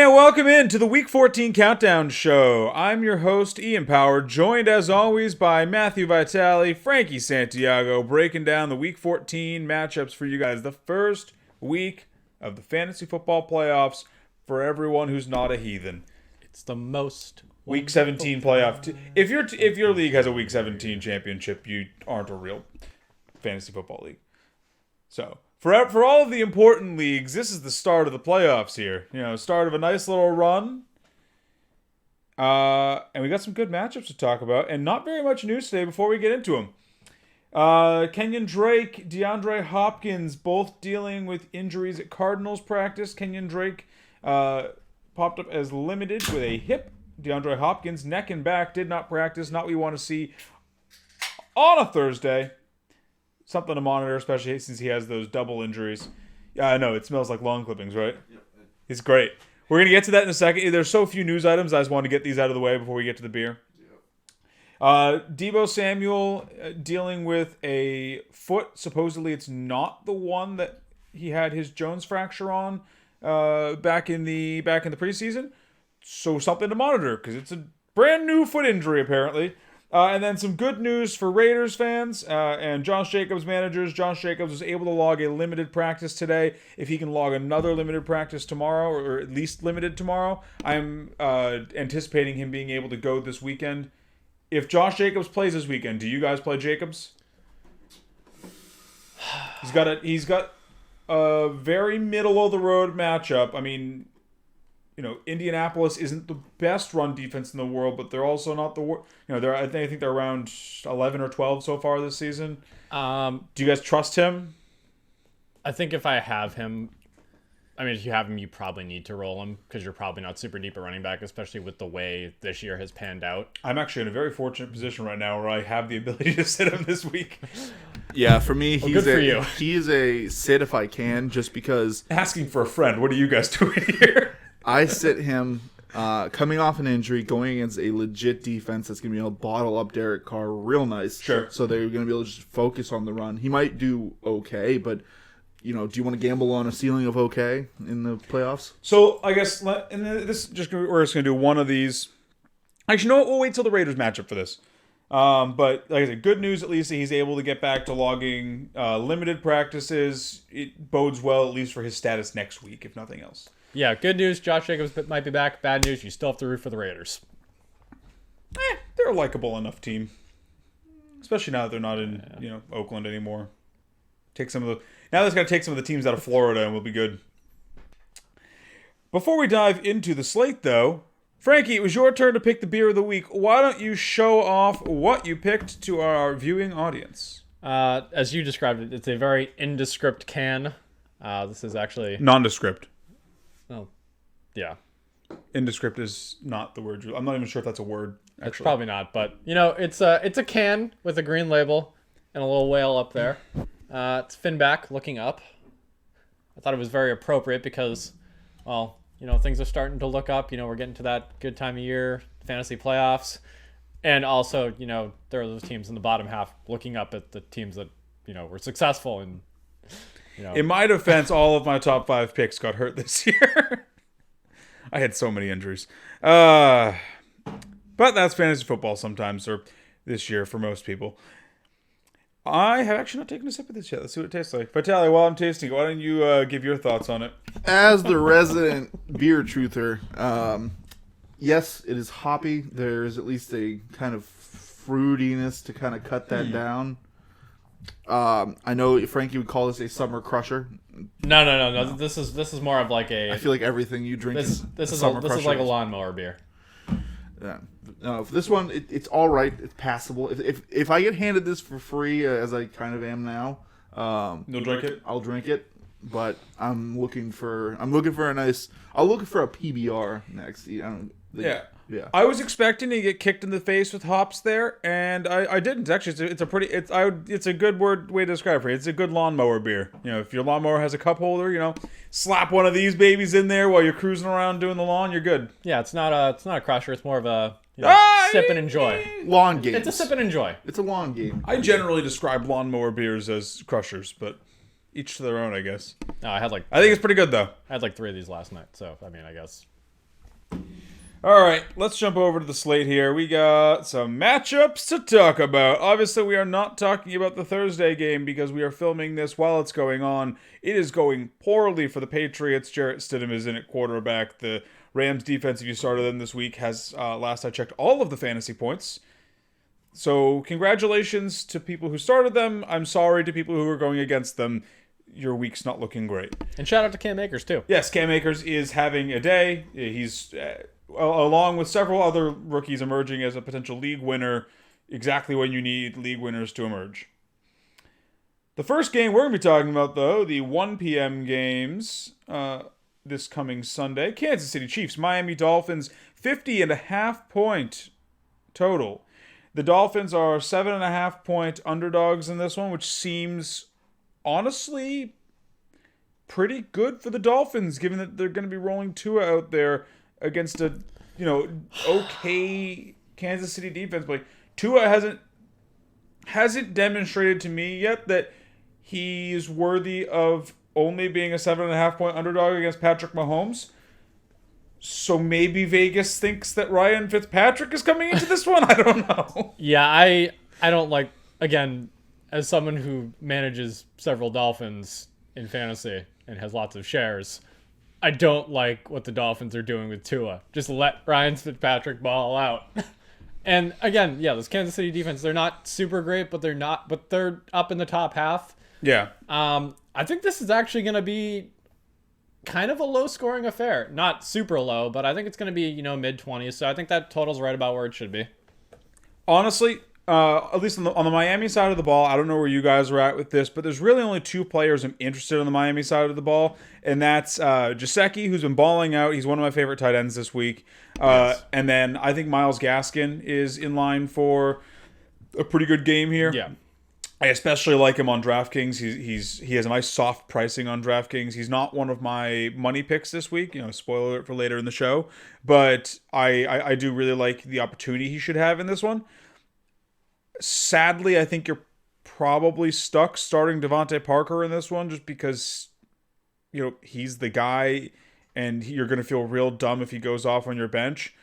And welcome in to the Week 14 Countdown Show. I'm your host, Ian Power, joined as always by Matthew Vitale, Frankie Santiago, breaking down the Week 14 matchups for you guys. The first week of the fantasy football playoffs for everyone who's not a heathen. It's the most Week 17 playoff. If your league has a Week 17 championship, you aren't a real fantasy football league. So for all of the important leagues, this is the start of the playoffs here. You know, start of a nice little run. And we got some good matchups to talk about, and not very much news today before we get into them. Kenyon Drake, DeAndre Hopkins, both dealing with injuries at Cardinals practice. Kenyon Drake popped up as limited with a hip. DeAndre Hopkins, neck and back, did not practice. Not what you want to see on a Thursday. Something to monitor, especially since he has those double injuries. Yeah, I know. It smells like lawn clippings, right? Yep. It's great. We're going to get to that in a second. There's so few news items. I just wanted to get these out of the way before we get to the beer. Yep. Deebo Samuel dealing with a foot. Supposedly it's not the one that he had his Jones fracture on back in the preseason. So something to monitor because it's a brand new foot injury apparently. And then some good news for Raiders fans and Josh Jacobs managers. Josh Jacobs was able to log a limited practice today. If he can log another limited practice tomorrow, or at least limited tomorrow, I'm anticipating him being able to go this weekend. If Josh Jacobs plays this weekend, do you guys play Jacobs? He's got a very middle of the road matchup. I mean, you know, Indianapolis isn't the best run defense in the world, but they're also not the worst. You know, I think they're around 11 or 12 so far this season. Do you guys trust him? I think if I have him, if you have him, you probably need to roll him because you're probably not super deep at running back, especially with the way this year has panned out. I'm actually in a very fortunate position right now where I have the ability to sit him this week. Yeah, for me, good for you. He's a sit if I can, just because. Asking for a friend. What are you guys doing here? I sit him coming off an injury, going against a legit defense that's going to be able to bottle up Derek Carr real nice. Sure. So they're going to be able to just focus on the run. He might do okay, but, you know, do you want to gamble on a ceiling of okay in the playoffs? So, I guess, we're just going to do one of these. Actually, no, we'll wait till the Raiders matchup for this. But, like I said, good news at least that he's able to get back to logging limited practices. It bodes well, at least for his status next week, if nothing else. Yeah, good news, Josh Jacobs might be back. Bad news, you still have to root for the Raiders. They're a likable enough team. Especially now that they're not in, Oakland anymore. Now they've got to take some of the teams out of Florida and we'll be good. Before we dive into the slate, though, Frankie, it was your turn to pick the beer of the week. Why don't you show off what you picked to our viewing audience? As you described it, it's a very indescript can. This is actually... Nondescript. Oh, yeah. Indescript is not the word. I'm not even sure if that's a word, actually. It's probably not, but, it's a can with a green label and a little whale up there. It's fin back, looking up. I thought it was very appropriate because, well, things are starting to look up. We're getting to that good time of year, fantasy playoffs. And also, there are those teams in the bottom half looking up at the teams that, were successful and... In my defense, all of my top 5 picks got hurt this year. I had so many injuries. But that's fantasy football sometimes, or this year for most people. I have actually not taken a sip of this yet. Let's see what it tastes like. Vitaly, while I'm tasting it, why don't you give your thoughts on it? As the resident beer truther, yes, it is hoppy. There's at least a kind of fruitiness to kind of cut that down. I know Frankie would call this a summer crusher. No. This is more of like a. I feel like everything you drink this is like a lawnmower beer. Yeah. No, for this one, it's all right. It's passable. If I get handed this for free, as I kind of am now, you'll drink it. I'll drink it. But I'm looking for a nice. I'll look for a PBR next. Yeah. I was expecting to get kicked in the face with hops there, and I didn't. Actually, it's a good way to describe it. It's a good lawnmower beer. If your lawnmower has a cup holder, slap one of these babies in there while you're cruising around doing the lawn. You're good. Yeah, it's not a crusher. It's more of a sip and enjoy. Lawn game. It's a sip and enjoy. It's a lawn game. I generally describe lawnmower beers as crushers, but each to their own, I guess. No, I think it's pretty good though. I had like 3 of these last night, so I guess. All right, let's jump over to the slate here. We got some matchups to talk about. Obviously, we are not talking about the Thursday game because we are filming this while it's going on. It is going poorly for the Patriots. Jarrett Stidham is in at quarterback. The Rams defense, if you started them this week, has, last I checked, all of the fantasy points. So congratulations to people who started them. I'm sorry to people who are going against them. Your week's not looking great. And shout out to Cam Akers, too. Yes, Cam Akers is having a day. He's, along with several other rookies, emerging as a potential league winner, exactly when you need league winners to emerge. The first game we're going to be talking about, though, the 1 p.m. games this coming Sunday. Kansas City Chiefs, Miami Dolphins, 50.5 point total. The Dolphins are 7.5 point underdogs in this one, which seems honestly pretty good for the Dolphins, given that they're going to be rolling Tua out there against a, okay Kansas City defense. But Tua hasn't demonstrated to me yet that he's worthy of only being a 7.5 point underdog against Patrick Mahomes. So maybe Vegas thinks that Ryan Fitzpatrick is coming into this one? I don't know. Yeah, I don't like, again, as someone who manages several Dolphins in fantasy and has lots of shares, I don't like what the Dolphins are doing with Tua. Just let Ryan Fitzpatrick ball out. And again, yeah, this Kansas City defense, they're not super great, but they're up in the top half. Yeah. I think this is actually going to be kind of a low-scoring affair. Not super low, but I think it's going to be, mid-20s. So I think that total's right about where it should be. Honestly, at least on the Miami side of the ball, I don't know where you guys are at with this, but there's really only two players I'm interested in on the Miami side of the ball, and that's Gesicki, who's been balling out. He's one of my favorite tight ends this week. Yes. And then I think Myles Gaskin is in line for a pretty good game here. Yeah. I especially like him on DraftKings. He has a nice soft pricing on DraftKings. He's not one of my money picks this week. Spoiler alert for later in the show. But I do really like the opportunity he should have in this one. Sadly, I think you're probably stuck starting Devontae Parker in this one just because, he's the guy and you're going to feel real dumb if he goes off on your bench.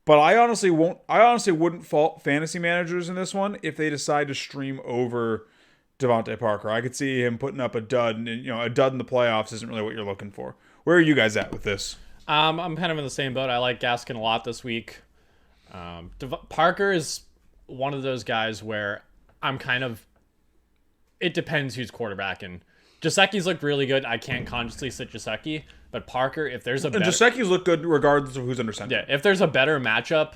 But I honestly wouldn't fault fantasy managers in this one if they decide to stream over Devontae Parker. I could see him putting up a dud, and a dud in the playoffs isn't really what you're looking for. Where are you guys at with this? I'm kind of in the same boat. I like Gaskin a lot this week. Parker is one of those guys where I'm kind of, it depends who's quarterbacking. Gesicki's looked really good. I can't consciously sit Gesicki, but Parker, if there's a better... Gesicki's look good regardless of who's under center. Yeah, if there's a better matchup,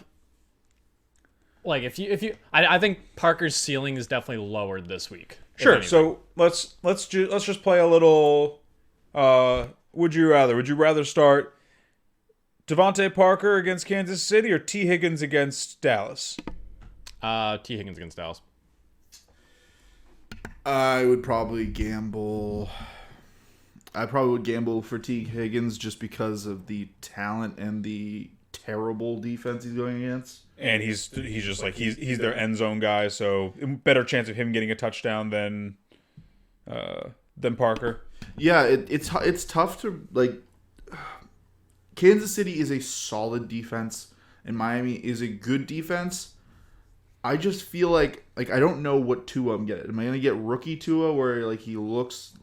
like I think Parker's ceiling is definitely lowered this week. Sure. So let's just play a little. Would you rather? Would you rather start Devontae Parker against Kansas City or T. Higgins against Dallas? T. Higgins against Dallas. I would probably gamble. I probably would gamble for T. Higgins just because of the talent and the terrible defense he's going against. And he's just like he's their end zone guy, so better chance of him getting a touchdown than Parker. Yeah, it's tough to like. Kansas City is a solid defense, and Miami is a good defense. I just feel like I don't know what Tua I'm getting. Am I going to get rookie Tua where like he looks,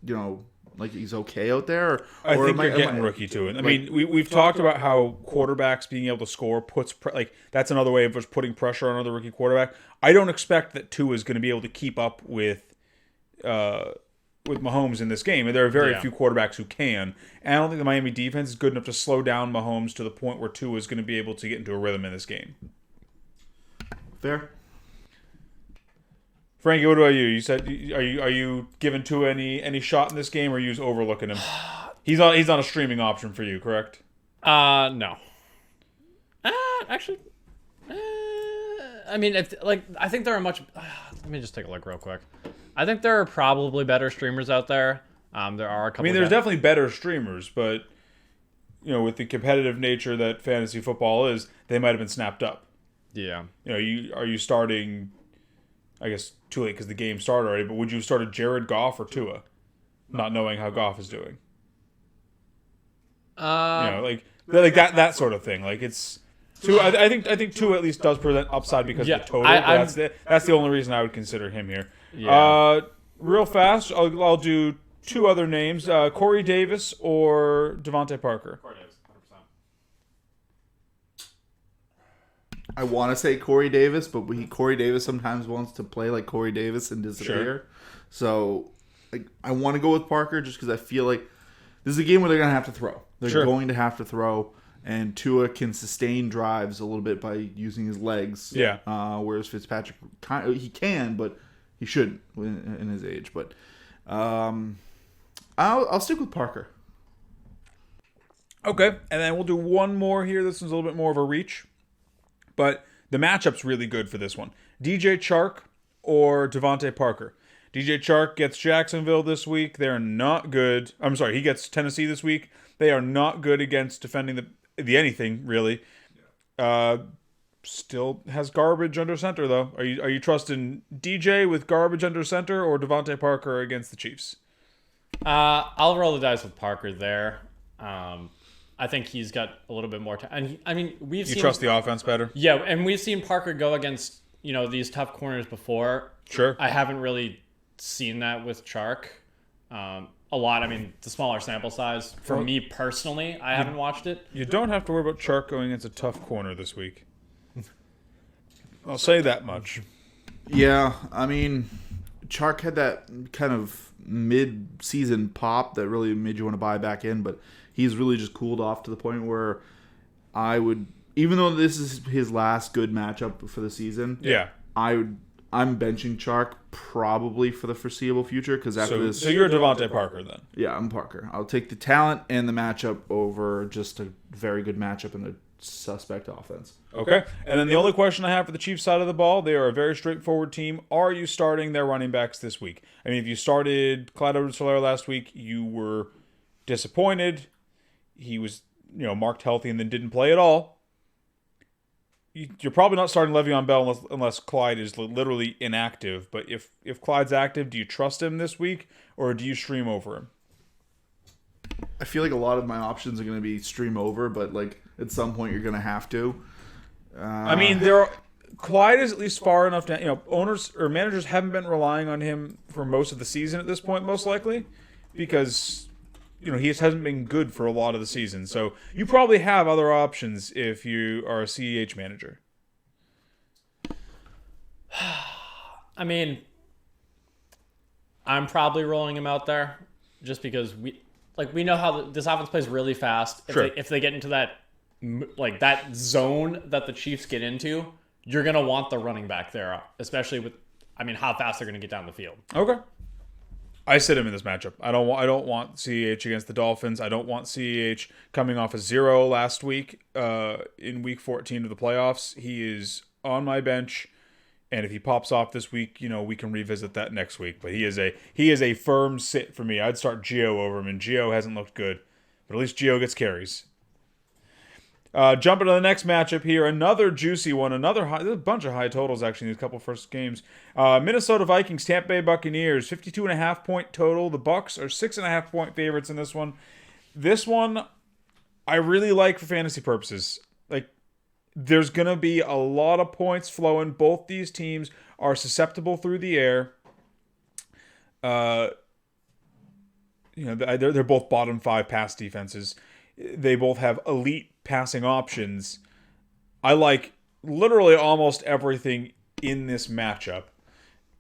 like he's okay out there? I think you're getting rookie Tua. I mean, we've talked about how quarterbacks being able to score puts that's another way of just putting pressure on another rookie quarterback. I don't expect that Tua is going to be able to keep up with Mahomes in this game, and there are very few quarterbacks who can. And I don't think the Miami defense is good enough to slow down Mahomes to the point where Tua is going to be able to get into a rhythm in this game. Fair. Frankie, what about you? You said are you giving Tua any shot in this game, or are you just overlooking him? He's not a streaming option for you, correct? No. Actually, I mean, I think there are much. Let me just take a look real quick. I think there are probably better streamers out there. There are a couple. I mean, there's definitely better streamers, but with the competitive nature that fantasy football is, they might have been snapped up. Yeah. Are you starting? I guess too late because the game started already. But would you have started Jared Goff or Tua, not knowing how Goff is doing? Like that sort of thing. Like it's two. I think two at least does present upside because of the total. That's the only reason I would consider him here. Yeah. Real fast, I'll do two other names: Corey Davis or Devontae Parker. Corey Davis, 100%. I want to say Corey Davis, but Corey Davis sometimes wants to play like Corey Davis and disappear. Sure. So I want to go with Parker just because I feel like this is a game where they're going to have to throw. They're going to have to throw, and Tua can sustain drives a little bit by using his legs. Yeah. Whereas Fitzpatrick, he can, but he shouldn't in his age. But I'll stick with Parker. Okay, and then we'll do one more here. This one's a little bit more of a reach, but the matchup's really good for this one. DJ Chark or Devontae Parker. DJ Chark gets Jacksonville this week. They're not good. I'm sorry, he gets Tennessee this week. They are not good against defending the anything, really. Still has garbage under center, though. Are you trusting DJ with garbage under center or Devontae Parker against the Chiefs? I'll roll the dice with Parker there. I think he's got a little bit more time. And we've seen... You trust the offense better? Yeah, and we've seen Parker go against, these tough corners before. Sure. I haven't really seen that with Chark a lot. The smaller sample size. For me personally, I haven't watched it. You don't have to worry about Chark going against a tough corner this week. I'll say that much. Yeah, Chark had that kind of mid-season pop that really made you want to buy back in, but he's really just cooled off to the point where I would, even though this is his last good matchup for the season, yeah, I'm benching Chark probably for the foreseeable future because after this. So you're Devontae Parker then? Yeah, I'm Parker. I'll take the talent and the matchup over just a very good matchup and a suspect offense. Okay. And then the only question I have for the Chiefs side of the ball, they are a very straightforward team. Are you starting their running backs this week? If you started Clyde Edwards-Helaire last week, you were disappointed. He was, marked healthy and then didn't play at all. You're probably not starting Le'Veon Bell unless Clyde is literally inactive. But if Clyde's active, do you trust him this week or do you stream over him? I feel like a lot of my options are going to be stream over, but at some point you're going to have to. Clyde is at least far enough down. Owners or managers haven't been relying on him for most of the season at this point, most likely, because he just hasn't been good for a lot of the season. So you probably have other options if you are a CEH manager. I'm probably rolling him out there just because we know how this offense plays really fast. If they get into that that zone that the Chiefs get into, you're gonna want the running back there, especially with how fast they're gonna get down the field. Okay. I sit him in this matchup. I don't want CEH against the Dolphins. I don't want CEH coming off a 0 last week in week 14 of the playoffs. He is on my bench, and if he pops off this week, we can revisit that next week. But he is a firm sit for me. I'd start Gio over him, and Gio hasn't looked good, but at least Gio gets carries. Jumping to the next matchup here, another juicy one, there's a bunch of high totals actually in these couple first games. Minnesota Vikings, Tampa Bay Buccaneers, 52.5 point total. The Bucs are 6.5 point favorites in this one. This one, I really like for fantasy purposes. There's gonna be a lot of points flowing. Both these teams are susceptible through the air. They're both bottom 5 pass defenses. They both have elite passing options. I like literally almost everything in this matchup.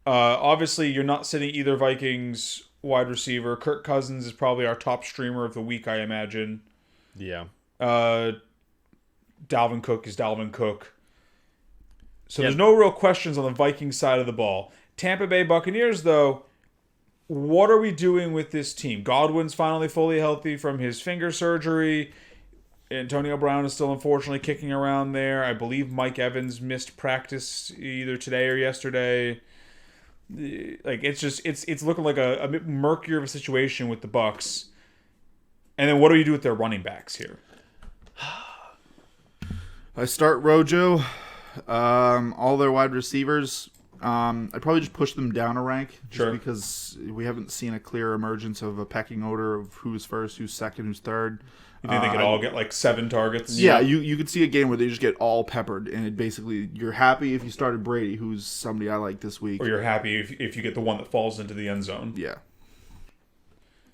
Obviously, you're not sitting either Vikings wide receiver. Kirk Cousins is probably our top streamer of the week, I imagine. Yeah. Dalvin Cook is Dalvin Cook. So There's no real questions on the Vikings side of the ball. Tampa Bay Buccaneers, though, what are we doing with this team? Godwin's finally fully healthy from his finger surgery. Antonio Brown is still unfortunately kicking around there. I believe Mike Evans missed practice either today or yesterday. It's looking like a bit murkier of a situation with the Bucs. And then what do you do with their running backs here? I start Rojo. All their wide receivers I'd probably just push them down a rank, Sure. because we haven't seen a clear emergence of a pecking order of who's first, who's second, who's third. You think they could all get like 7 targets? Yeah, you could see a game where they just get all peppered, and it basically you're happy if you started Brady, who's somebody I like this week. Or you're happy if you get the one that falls into the end zone. Yeah.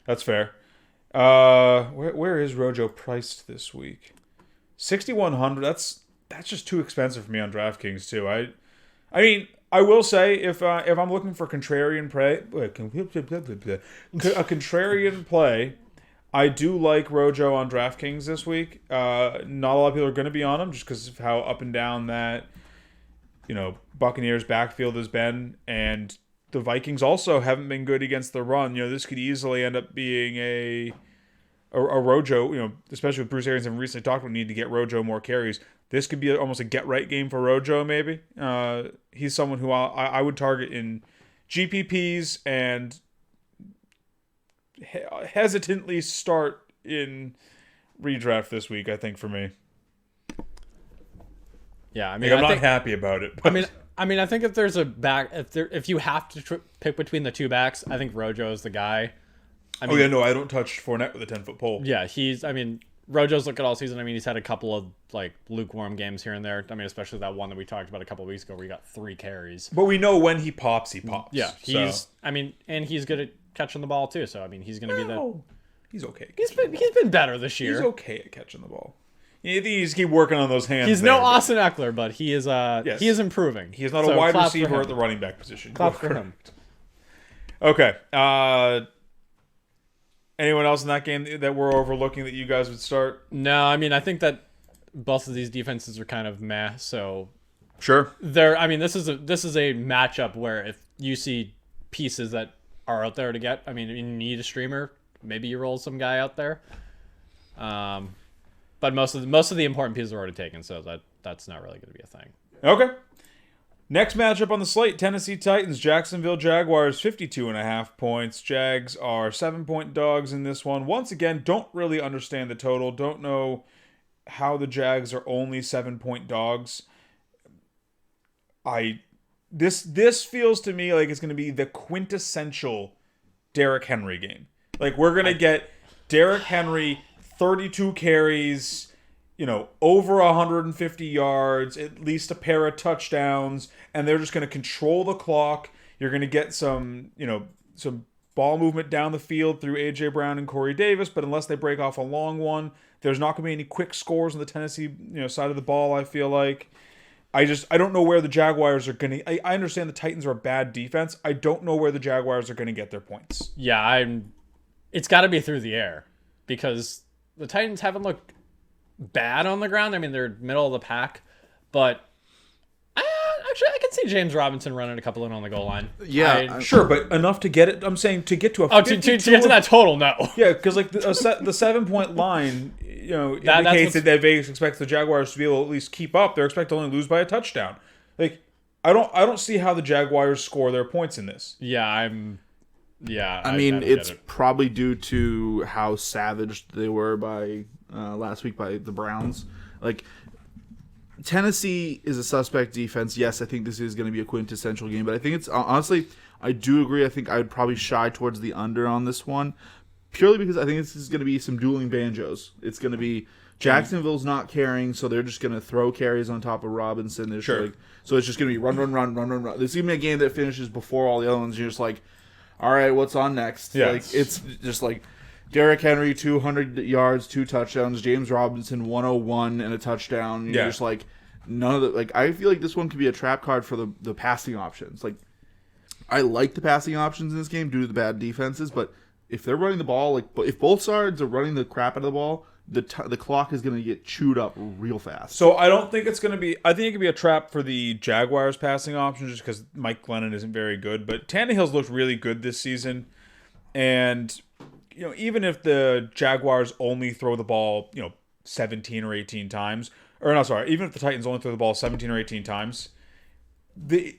That's fair. Where is Rojo priced this week? 6,100. That's just too expensive for me on DraftKings too. I mean, I will say if I'm looking for contrarian play, a contrarian play, I do like Rojo on DraftKings this week. Not a lot of people are going to be on him just because of how up and down that Buccaneers backfield has been, and the Vikings also haven't been good against the run. This could easily end up being a Rojo, especially with Bruce Arians and recently talked about need to get Rojo more carries. This could be almost a get-right game for Rojo, maybe. He's someone who I would target in GPPs and hesitantly start in redraft this week, I think, for me. Yeah, I mean, I'm not happy about it. But. I mean, I think if there's a back, if you have to pick between the two backs, I think Rojo is the guy. I don't touch Fournette with a 10-foot pole. Yeah, Rojo's looked at all season. I mean, he's had a couple of like lukewarm games here and there. I mean, especially that one that we talked about a couple of weeks ago where he got 3 carries. But we know when he pops, he pops. Yeah, and he's good at catching the ball too. So I mean, he's going to be the. He's okay. He's been better this year. He's okay at catching the ball. He's keep working on those hands. He's no Austin Eckler, but he is he is improving. He is not a wide receiver at the running back position. Clap for him. Okay. Anyone else in that game that we're overlooking that you guys would start? No, I mean, I think that both of these defenses are kind of meh. So sure, this is a matchup where if you see pieces that are out there to get, I mean, you need a streamer. Maybe you roll some guy out there. But most of the important pieces are already taken, so that's not really going to be a thing. Okay. Next matchup on the slate, Tennessee Titans, Jacksonville Jaguars, 52.5 points. Jags are 7-point dogs in this one. Once again, don't really understand the total. Don't know how the Jags are only 7-point dogs. This feels to me like it's going to be the quintessential Derrick Henry game. Like, we're going to get Derrick Henry, 32 carries, over 150 yards, at least a pair of touchdowns, and they're just going to control the clock. You're going to get some ball movement down the field through A.J. Brown and Corey Davis, but unless they break off a long one, there's not going to be any quick scores on the Tennessee side of the ball, I feel like. I don't know where the Jaguars are going to... I understand the Titans are a bad defense. I don't know where the Jaguars are going to get their points. Yeah, it's got to be through the air, because the Titans haven't looked bad on the ground. I mean, they're middle of the pack, but actually, I can see James Robinson running a couple in on the goal line. Yeah, sure, but enough to get it. I'm saying to get to a to get to that total, no. Yeah, because like the 7-point line, indicates that Vegas expects the Jaguars to be able to at least keep up. They're expected to only lose by a touchdown. Like, I don't see how the Jaguars score their points in this. Yeah, I mean, it's probably due to how savaged they were by last week by the Browns. Like, Tennessee is a suspect defense. Yes, I think this is going to be a quintessential game, but I think it's honestly, I do agree. I think I would probably shy towards the under on this one, purely because I think this is going to be some dueling banjos. It's going to be Jacksonville's not carrying, so they're just going to throw carries on top of Robinson. Sure. So it's just going to be run. This is going to be a game that finishes before all the other ones. You're just like, all right, what's on next? Yeah. Like, it's just like Derrick Henry, 200 yards, 2 touchdowns. James Robinson, 101 and a touchdown. You're just like, none of the... Like, I feel like this one could be a trap card for the passing options. Like, I like the passing options in this game due to the bad defenses, but if they're running the ball, like, if both sides are running the crap out of the ball, the clock is going to get chewed up real fast. So I don't think it's going to be... I think it could be a trap for the Jaguars passing options just because Mike Glennon isn't very good. But Tannehill's looked really good this season. And, even if the Jaguars only throw the ball, 17 or 18 times... Or no, sorry. Even if the Titans only throw the ball 17 or 18 times,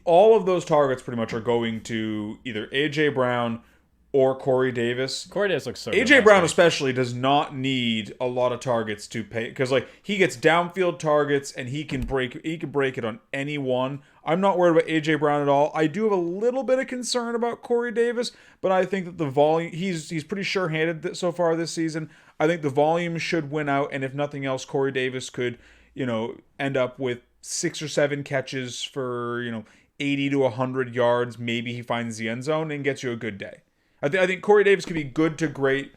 all of those targets pretty much are going to either A.J. Brown or Corey Davis. Corey Davis looks so good AJ last Brown week. especially does not need a lot of targets to pay, because like he gets downfield targets and he can break it on anyone. I'm not worried about AJ Brown at all. I do have a little bit of concern about Corey Davis, but I think that the volume, he's pretty sure-handed so far this season. I think the volume should win out, and if nothing else, Corey Davis could, end up with 6 or 7 catches for 80 to 100 yards. Maybe he finds the end zone and gets you a good day. I think Corey Davis could be good to great.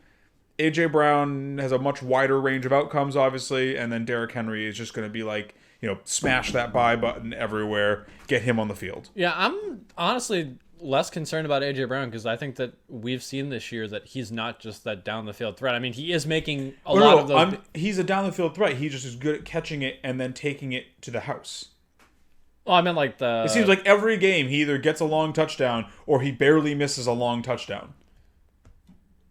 AJ Brown has a much wider range of outcomes, obviously, and then Derrick Henry is just going to be like, smash that buy button everywhere, get him on the field. Yeah, I'm honestly less concerned about AJ Brown because I think that we've seen this year that he's not just that down the field threat. I mean, he is making a lot of those. He's a down the field threat. He just is good at catching it and then taking it to the house. Oh, I meant like It seems like every game he either gets a long touchdown or he barely misses a long touchdown.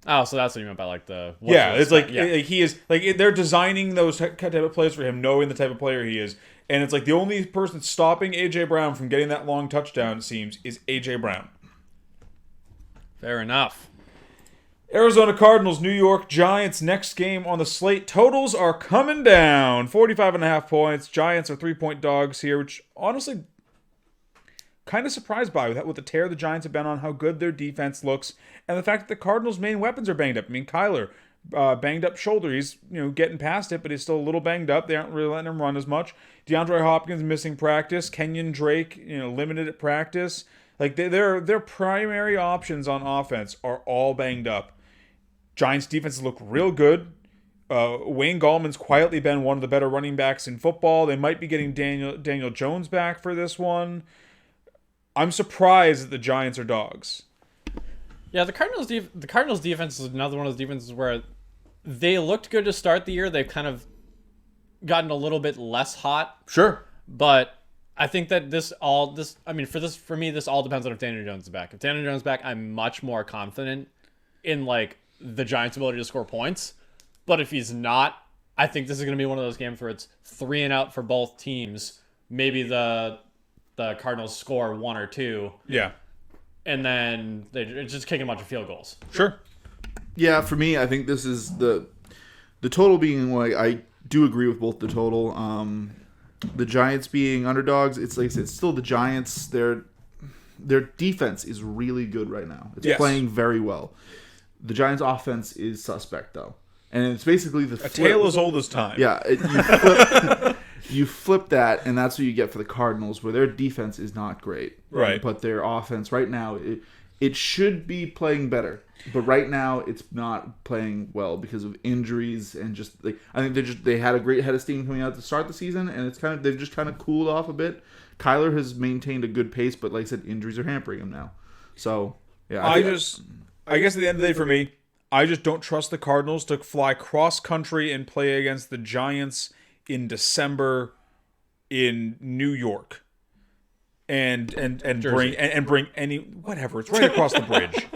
Oh, so that's what you meant by like the... Yeah, it's like he is like they're designing those type of plays for him, knowing the type of player he is, and it's like the only person stopping AJ Brown from getting that long touchdown, it seems, is AJ Brown. Fair enough. Arizona Cardinals, New York Giants, next game on the slate. Totals are coming down. 45.5 points. Giants are 3-point dogs here, which honestly kind of surprised by with the tear the Giants have been on, how good their defense looks, and the fact that the Cardinals' main weapons are banged up. I mean, Kyler, banged up shoulder. He's getting past it, but he's still a little banged up. They aren't really letting him run as much. DeAndre Hopkins missing practice. Kenyon Drake, limited at practice. Like their primary options on offense are all banged up. Giants defense look real good. Wayne Gallman's quietly been one of the better running backs in football. They might be getting Daniel Jones back for this one. I'm surprised that the Giants are dogs. Yeah, the Cardinals defense is another one of those defenses where they looked good to start the year. They've kind of gotten a little bit less hot. Sure. But I think that for me, this all depends on if Daniel Jones is back. If Daniel Jones is back, I'm much more confident in like the Giants' ability to score points. But if he's not, I think this is going to be one of those games where it's 3 and out for both teams. Maybe the Cardinals score 1 or 2. Yeah. And then they're just kicking a bunch of field goals. Sure. Yeah, for me, I think this is the total being like, I do agree with both the total. The Giants being underdogs, it's like it's still the Giants. Their defense is really good right now. It's playing very well. The Giants' offense is suspect though, and it's basically the tale as old as time. Yeah, you flip that, and that's what you get for the Cardinals, where their defense is not great, right? But their offense right now, it should be playing better, but right now it's not playing well because of injuries and just like I think they had a great head of steam coming out to start the season, and they've just kind of cooled off a bit. Kyler has maintained a good pace, but like I said, injuries are hampering him now. So yeah, I guess at the end of the day for me, I just don't trust the Cardinals to fly cross country and play against the Giants in December in New York. And bring any whatever. It's right across the bridge.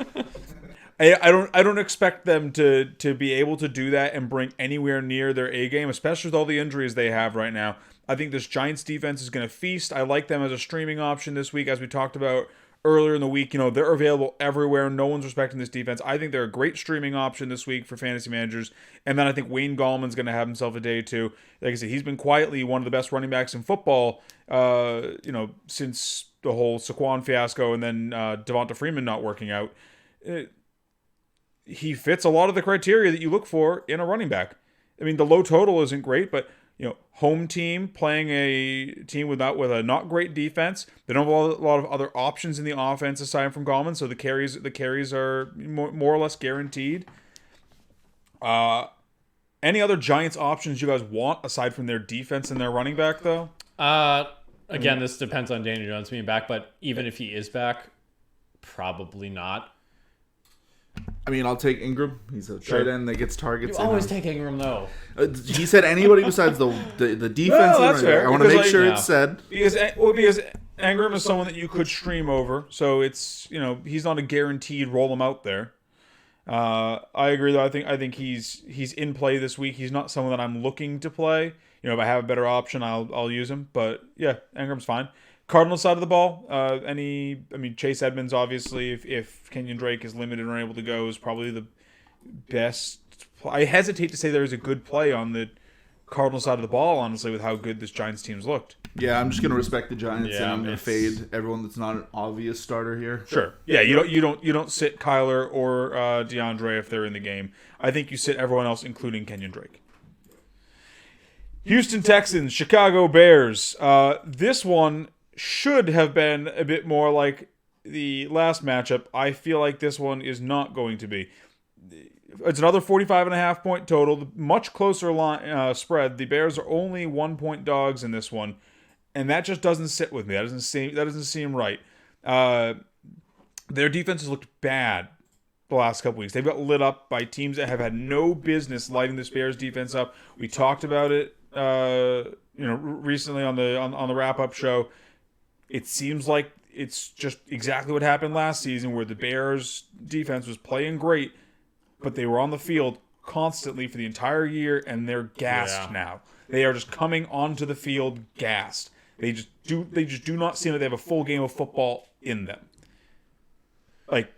I don't expect them to be able to do that and bring anywhere near their A game, especially with all the injuries they have right now. I think this Giants defense is going to feast. I like them as a streaming option this week, as we talked about earlier in the week. They're available everywhere. No one's respecting this defense. I think they're a great streaming option this week for fantasy managers. And then I think Wayne Gallman's going to have himself a day too. Like I said, he's been quietly one of the best running backs in football, since the whole Saquon fiasco and then Devonta Freeman not working out. He fits a lot of the criteria that you look for in a running back. I mean, the low total isn't great, but home team playing a team with a not great defense. They don't have a lot of other options in the offense aside from Gallman, so the carries are more or less guaranteed. Any other Giants options you guys want aside from their defense and their running back, though? Again, this depends on Daniel Jones being back, but even if he is back, probably not. I mean, I'll take Ingram. He's a tight end that gets targets. You always take Ingram, though. He said anybody besides the defense. No, that's fair. I want to make sure it's said. Because Ingram is someone that you could stream over, so it's he's not a guaranteed roll him out there. I agree though. I think he's in play this week. He's not someone that I'm looking to play. If I have a better option, I'll use him. But yeah, Ingram's fine. Cardinals side of the ball, Chase Edmonds, obviously, if Kenyon Drake is limited or unable to go, is probably the best. I hesitate to say there is a good play on the Cardinals side of the ball, honestly, with how good this Giants team's looked. Yeah, I'm just gonna respect the Giants, and I'm gonna it's- fade everyone that's not an obvious starter here. Sure. Yeah, you don't sit Kyler or DeAndre if they're in the game. I think you sit everyone else, including Kenyon Drake. Houston Texans, Chicago Bears. This one should have been a bit more like the last matchup. I feel like this one is not going to be. It's another 45.5 point total, much closer spread. The Bears are only 1 point dogs in this one, and that just doesn't sit with me. That doesn't seem right. Their defense has looked bad the last couple weeks. They've got lit up by teams that have had no business lighting this Bears defense up. We talked about it, recently on the wrap up show. It seems like it's just exactly what happened last season, where the Bears defense was playing great, but they were on the field constantly for the entire year, and they're gassed now. They are just coming onto the field gassed. They just do not seem like they have a full game of football in them. Like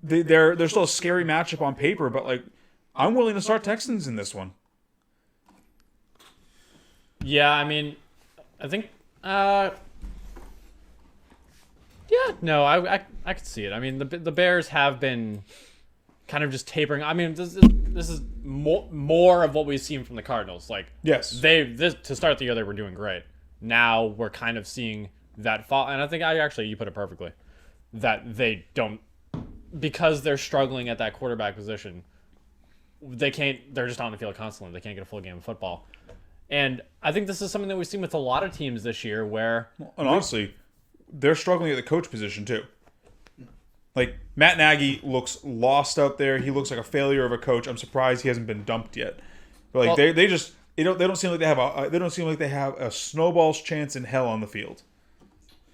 they're still a scary matchup on paper, but like I'm willing to start Texans in this one. Yeah, I mean, I think. I could see it. I mean, the Bears have been kind of just tapering. I mean, this is more of what we've seen from the Cardinals. Like, Yes. To start the year, they were doing great. Now we're kind of seeing that fall, and I think you put it perfectly, that they don't, because they're struggling at that quarterback position. They're just on the field constantly. They can't get a full game of football. And I think this is something that we've seen with a lot of teams this year where... And honestly, they're struggling at the coach position too. Like, Matt Nagy looks lost out there. He looks like a failure of a coach. I'm surprised he hasn't been dumped yet. But like, they don't seem like they have a snowball's chance in hell on the field.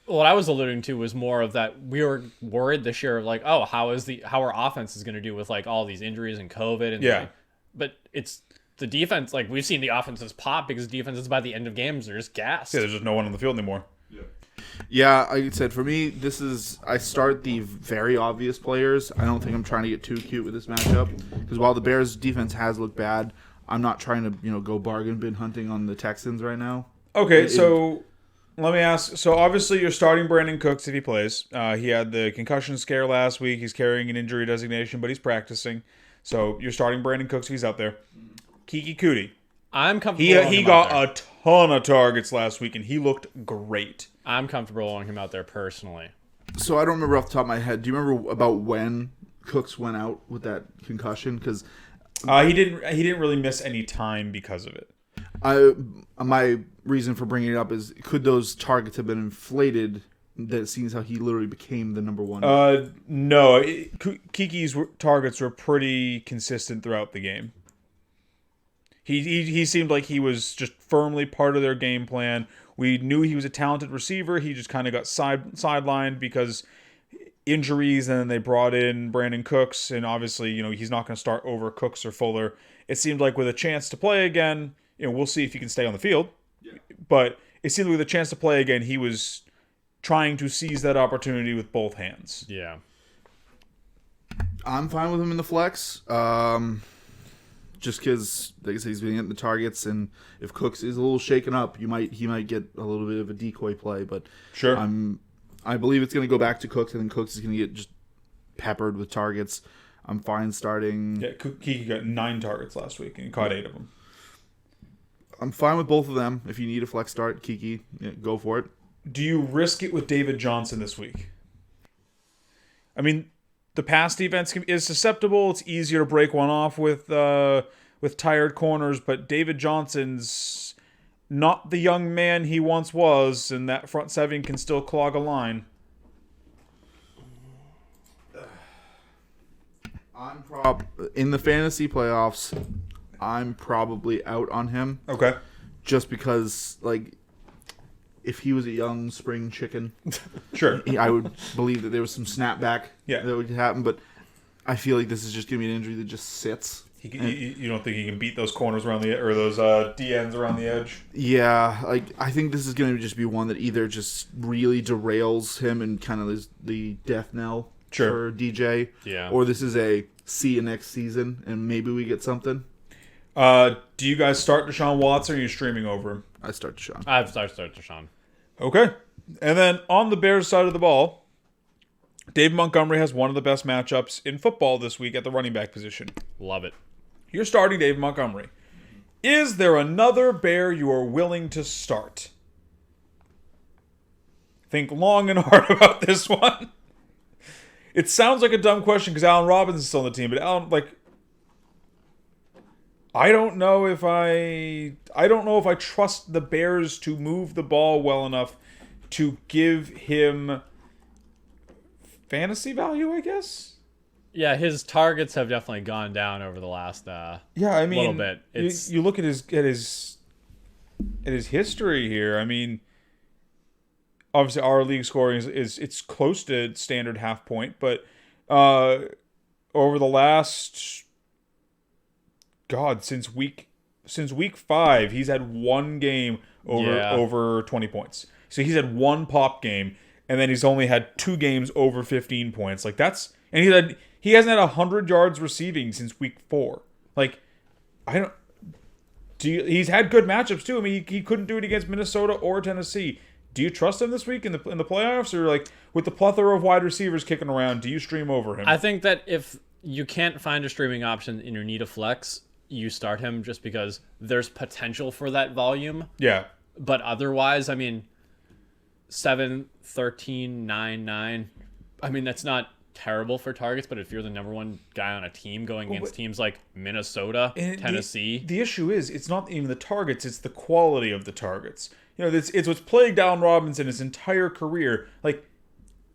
What I was alluding to was more of that we were worried this year, like, oh, how our offense is going to do with like all these injuries and COVID, and Yeah. but it's the defense. Like, we've seen the offenses pop because defenses by the end of games are just gassed. Yeah, there's just no one on the field anymore. Yeah, like I said, for me, I start the very obvious players. I don't think I'm trying to get too cute with this matchup, because while the Bears' defense has looked bad, I'm not trying to go bargain bin hunting on the Texans right now. Okay, so let me ask. So obviously you're starting Brandon Cooks if he plays. He had the concussion scare last week. He's carrying an injury designation, but he's practicing. So you're starting Brandon Cooks if he's out there. Kiki Kuti. I'm comfortable. He got a ton of targets last week, and he looked great. I'm comfortable rolling him out there personally. So I don't remember off the top of my head. Do you remember about when Cooks went out with that concussion? Because He didn't really miss any time because of it. my reason for bringing it up is, could those targets have been inflated? That seems how he literally became the number one. No. Kiki's targets were pretty consistent throughout the game. He seemed like he was just firmly part of their game plan. We knew he was a talented receiver. He just kind of got sidelined because injuries, and then they brought in Brandon Cooks, and obviously, he's not going to start over Cooks or Fuller. It seemed like with a chance to play again, we'll see if he can stay on the field. Yeah. But it seemed like with a chance to play again, he was trying to seize that opportunity with both hands. Yeah. I'm fine with him in the flex. Just because, like I said, he's been getting the targets, and if Cooks is a little shaken up, he might get a little bit of a decoy play. But sure, I believe it's going to go back to Cooks, and then Cooks is going to get just peppered with targets. I'm fine starting. Yeah, Kiki got 9 targets last week, and he caught 8 of them. I'm fine with both of them. If you need a flex start, Kiki, go for it. Do you risk it with David Johnson this week? I mean, the pass defense is susceptible. It's easier to break one off with tired corners, but David Johnson's not the young man he once was, and that front seven can still clog a line. In the fantasy playoffs, I'm probably out on him. Okay. Just because, like, if he was a young spring chicken, sure, I would believe that there was some snapback that would happen. But I feel like this is just going to be an injury that just sits. You don't think he can beat those corners around those DNs around the edge? Yeah, like I think this is going to just be one that either just really derails him and kind of is the death knell for DJ, or this is a see you next season and maybe we get something. Do you guys start Deshaun Watson or are you streaming over him? I start Deshaun. I start Deshaun. Okay. And then on the Bears side of the ball, Dave Montgomery has one of the best matchups in football this week at the running back position. Love it. You're starting Dave Montgomery. Is there another Bear you are willing to start? Think long and hard about this one. It sounds like a dumb question because Allen Robinson's still on the team, but I don't know if I trust the Bears to move the ball well enough to give him fantasy value, I guess. Yeah, his targets have definitely gone down over the last little bit. You look at his history here. I mean, obviously our league scoring is it's close to standard half point, but over the last since week 5, he's had one game over 20 points. So he's had one pop game, and then he's only had 2 games over 15 points. Like and he hasn't had 100 yards receiving since week 4. Like, he's had good matchups too. I mean, he couldn't do it against Minnesota or Tennessee. Do you trust him this week in the playoffs, or like with the plethora of wide receivers kicking around, do you stream over him? I think that if you can't find a streaming option and you need a flex, you start him just because there's potential for that volume. Yeah. But otherwise, I mean, 7, 13, 9, 9. I mean, that's not terrible for targets, but if you're the number one guy on a team going against teams like Minnesota, Tennessee. The issue is, it's not even the targets, it's the quality of the targets. You know, it's what's plagued Allen Robinson his entire career. Like,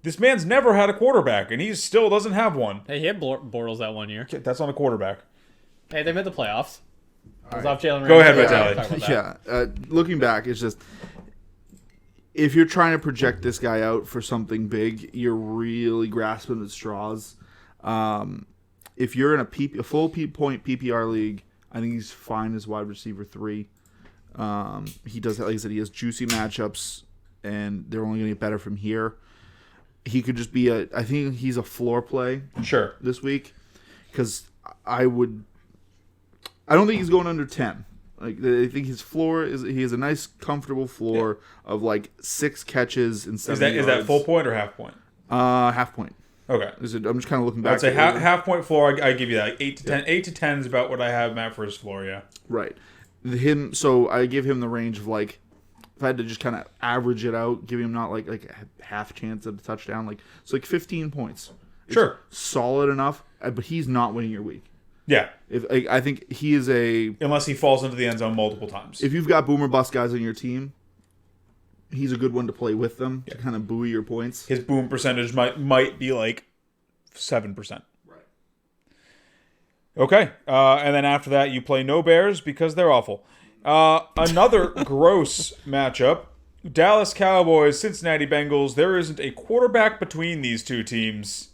this man's never had a quarterback, and he still doesn't have one. Hey, he had Bortles that one year. That's on a quarterback. Hey, they made the playoffs. It was off Jalen Go ahead, Ramsey. Yeah, looking back, it's just if you're trying to project this guy out for something big, you're really grasping at straws. If you're in a full point PPR league, I think he's fine as wide receiver 3. He does, like I said, he has juicy matchups, and they're only going to get better from here. He could just be I think he's a floor play. Sure. This week, because I don't think he's going under 10. Like, I think his floor he has a nice, comfortable floor of like 6 catches and 7 yards. Is that full point or half point? Half point. Okay. I'm just kind of looking back. I'd say half point floor. I give you that. Like 8 to 10. 8 to 10 is about what I have Matt for his floor. Yeah. Right. So I give him the range of like, if I had to just kind of average it out, give him not like a half chance at a touchdown, like it's like 15 points. Sure. It's solid enough, but he's not winning your week. Yeah. I think he is unless he falls into the end zone multiple times. If you've got boomer bust guys on your team, he's a good one to play with them to kind of buoy your points. His boom percentage might be like 7%. Right. Okay. And then after that, you play no Bears because they're awful. Another gross matchup. Dallas Cowboys, Cincinnati Bengals. There isn't a quarterback between these two teams.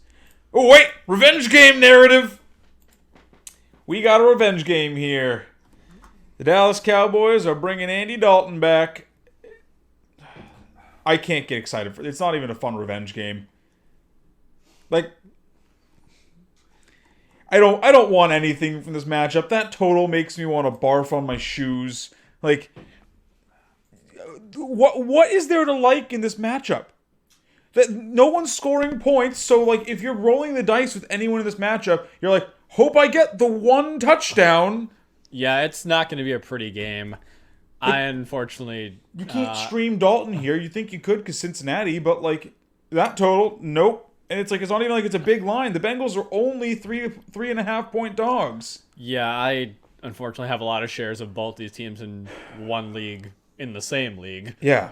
Oh, wait! Revenge game narrative! We got a revenge game here. The Dallas Cowboys are bringing Andy Dalton back. I can't get excited for it. It's not even a fun revenge game. Like, I don't want anything from this matchup. That total makes me want to barf on my shoes. Like, what is there to like in this matchup? That no one's scoring points, so like if you're rolling the dice with anyone in this matchup, you're like, hope I get the one touchdown. Yeah, it's not going to be a pretty game. I unfortunately... You can't stream Dalton here. You think you could because Cincinnati, but like that total, nope. And it's like, it's not even like it's a big line. The Bengals are only 3.5 point dogs. Yeah, I unfortunately have a lot of shares of both these teams in one league, in the same league. Yeah.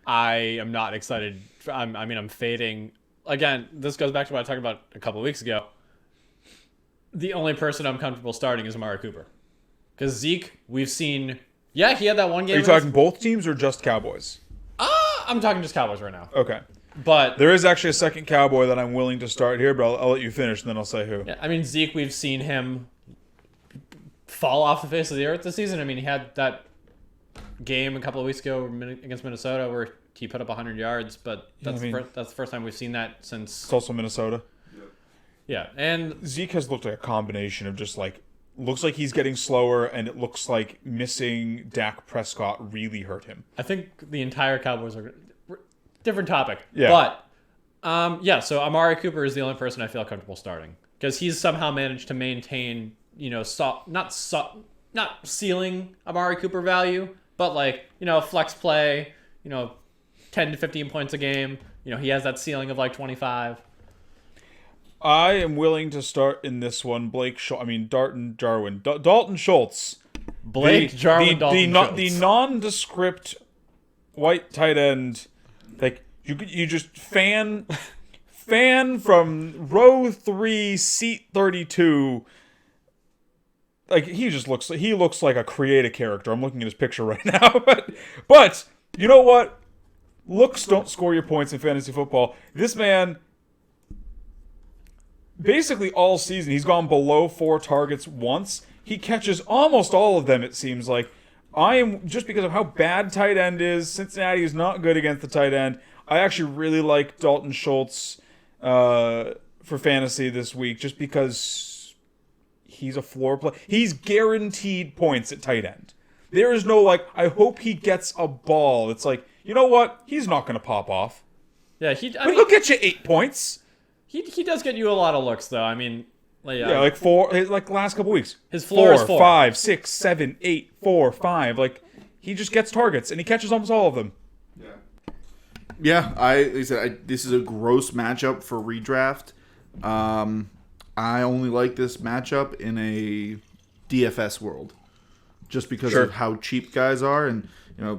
I am not excited. I'm fading. Again, this goes back to what I talked about a couple of weeks ago. The only person I'm comfortable starting is Amari Cooper. Because Zeke, we've seen... Yeah, he had that one game. Are you talking both teams or just Cowboys? I'm talking just Cowboys right now. Okay. But there is actually a second Cowboy that I'm willing to start here, but I'll let you finish and then I'll say who. Yeah, I mean, Zeke, we've seen him fall off the face of the earth this season. I mean, he had that game a couple of weeks ago against Minnesota where he put up 100 yards, but that's the first time we've seen that since. It's also Minnesota. Yeah, and Zeke has looked like a combination of just like looks like he's getting slower, and it looks like missing Dak Prescott really hurt him. I think the entire Cowboys are different topic. Yeah. But so Amari Cooper is the only person I feel comfortable starting because he's somehow managed to maintain, not ceiling Amari Cooper value, but like, flex play, 10 to 15 points a game. He has that ceiling of like 25. I am willing to start in this one. Dalton Schultz. The nondescript white tight end. Like you just fan from row 3, seat 32. Like he looks like a creative character. I'm looking at his picture right now, but you know what? Looks don't score your points in fantasy football. This man, basically all season, he's gone below 4 targets once. He catches almost all of them, it seems like. Just because of how bad tight end is, Cincinnati is not good against the tight end. I actually really like Dalton Schultz for fantasy this week, just because he's a floor play. He's guaranteed points at tight end. There is no, I hope he gets a ball. It's like, you know what? He's not going to pop off. Yeah, he'll get you 8 points. He does get you a lot of looks, though. I mean, like 4, like last couple weeks. His floor is 4, 5, 6, 7, 8, 4, 5. Like, he just gets targets, and he catches almost all of them. Yeah, this is a gross matchup for redraft. I only like this matchup in a DFS world, just because of how cheap guys are, and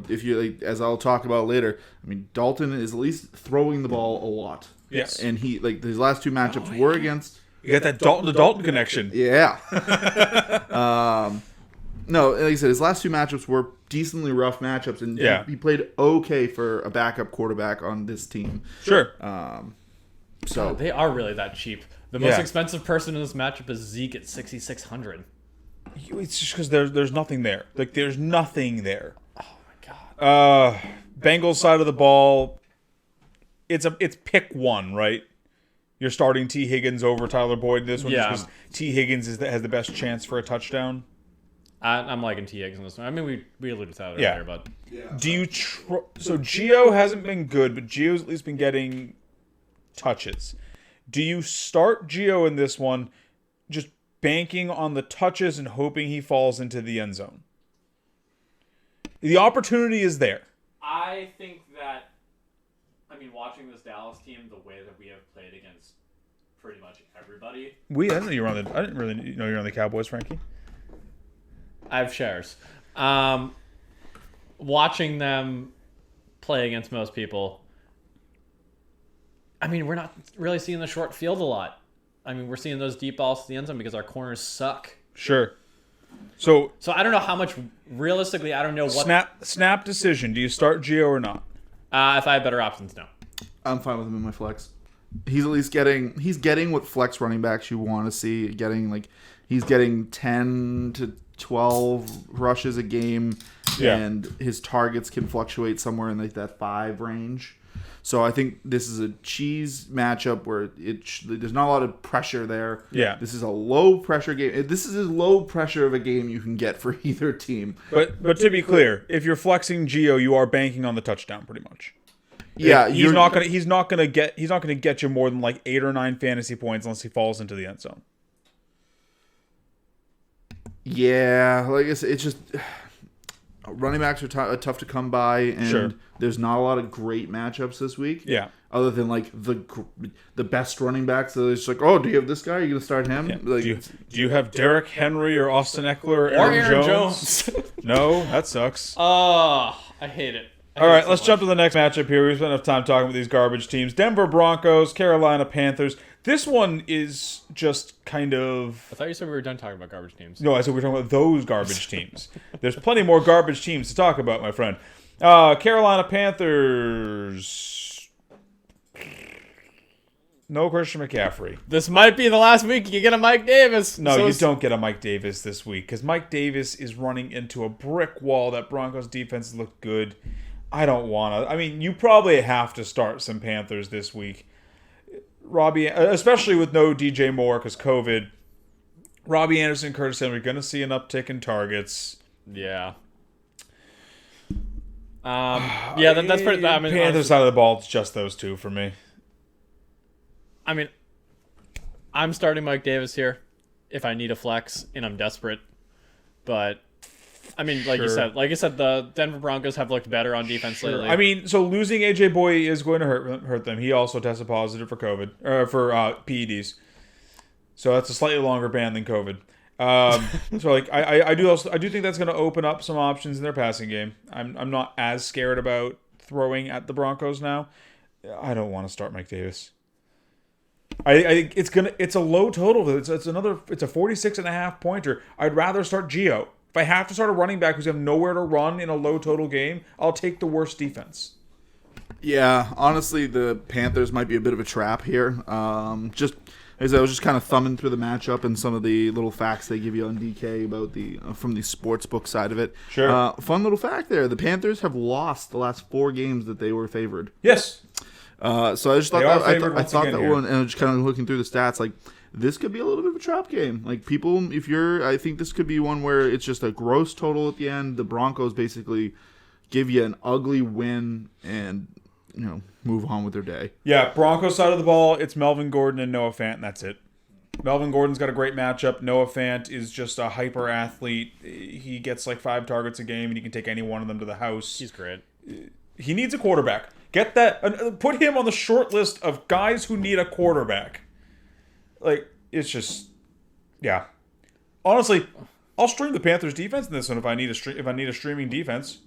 if you, as I'll talk about later, I mean, Dalton is at least throwing the ball a lot. Yes, and his last 2 matchups were against. You got that Dalton to Dalton connection. Yeah. No, like I said, his last 2 matchups were decently rough matchups, and he played okay for a backup quarterback on this team. Sure. So God, they are really that cheap. The most expensive person in this matchup is Zeke at 6,600. It's just because there's nothing there. Like, there's nothing there. Oh my God. Bengals side of the ball. It's pick one, right? You're starting T. Higgins over Tyler Boyd in this one just because T. Higgins has the best chance for a touchdown. I'm liking T. Higgins in this one. I mean, we alluded to that earlier, but do you so Gio hasn't been good, but Gio's at least been getting touches. Do you start Gio in this one, just banking on the touches and hoping he falls into the end zone? The opportunity is there. I think that, watching this Dallas team, the way that we have played against pretty much everybody. I didn't really know you're on the Cowboys, Frankie. I have shares. Watching them play against most people, we're not really seeing the short field a lot. We're seeing those deep balls to the end zone because our corners suck. Sure. So I don't know how much, realistically, I don't know what... Snap decision. Do you start Gio or not? If I have better options, no. I'm fine with him in my flex. He's at least getting what flex running backs you want to see. He's getting 10 to 12 rushes a game, and his targets can fluctuate somewhere in that 5 range. So I think this is a cheese matchup where there's not a lot of pressure there. Yeah, this is a low pressure game. This is as low pressure of a game you can get for either team. But to be clear, if you're flexing Gio, you are banking on the touchdown pretty much. Yeah, he's not gonna get you more than like 8 or 9 fantasy points unless he falls into the end zone. Yeah, it's just running backs are tough to come by, and there's not a lot of great matchups this week. Yeah, other than the best running backs. So it's like, oh, do you have this guy? Are you gonna start him? Yeah. Do you have Derrick Henry or Austin Eckler or Aaron Jones? No, that sucks. Oh, I hate it. All right, let's jump to the next matchup here. We've spent enough time talking about these garbage teams. Denver Broncos, Carolina Panthers. This one is just kind of... I thought you said we were done talking about garbage teams. No, I said we were talking about those garbage teams. There's plenty more garbage teams to talk about, my friend. Carolina Panthers... No Christian McCaffrey. This might be the last week you get a Mike Davis. No, So you don't get a Mike Davis this week because Mike Davis is running into a brick wall. That Broncos defense looked good. I don't want to. I mean, you probably have to start some Panthers this week. Robbie, especially with no DJ Moore because COVID. Robbie Anderson, Curtis Samuel, you're going to see an uptick in targets. Yeah. Yeah, that's pretty. I mean, Panthers side of the ball, it's just those two for me. I mean, I'm starting Mike Davis here if I need a flex and I'm desperate. But I mean, like you said, the Denver Broncos have looked better on defense lately. I mean, so losing AJ Boye is going to hurt them. He also tested positive for COVID or for PEDs, so that's a slightly longer ban than COVID. So like I do think that's going to open up some options in their passing game. I'm not as scared about throwing at the Broncos now. I don't want to start Mike Davis. I think it's a low total. It's a 46.5 pointer. I'd rather start Gio. If I have to start a running back who's have nowhere to run in a low total game, I'll take the worst defense. Yeah, honestly, the Panthers might be a bit of a trap here. Just as I was just kind of thumbing through the matchup and some of the little facts they give you on DK about the from the sportsbook side of it. Sure. Fun little fact there: the Panthers have lost the last 4 games that they were favored. Yes. So I just thought I thought that here. one, and I was just kind of looking through the stats, like this could be a little bit of a trap game. Like people, I think this could be one where it's just a gross total at the end. The Broncos basically give you an ugly win and move on with their day. Yeah, Broncos side of the ball, it's Melvin Gordon and Noah Fant, and that's it. Melvin Gordon's got a great matchup. Noah Fant is just a hyper athlete. He gets like 5 targets a game, and he can take any one of them to the house. He's great. He needs a quarterback. Get that. Put him on the short list of guys who need a quarterback. Like, it's just, yeah. Honestly, I'll stream the Panthers defense in this one if I need a streaming defense.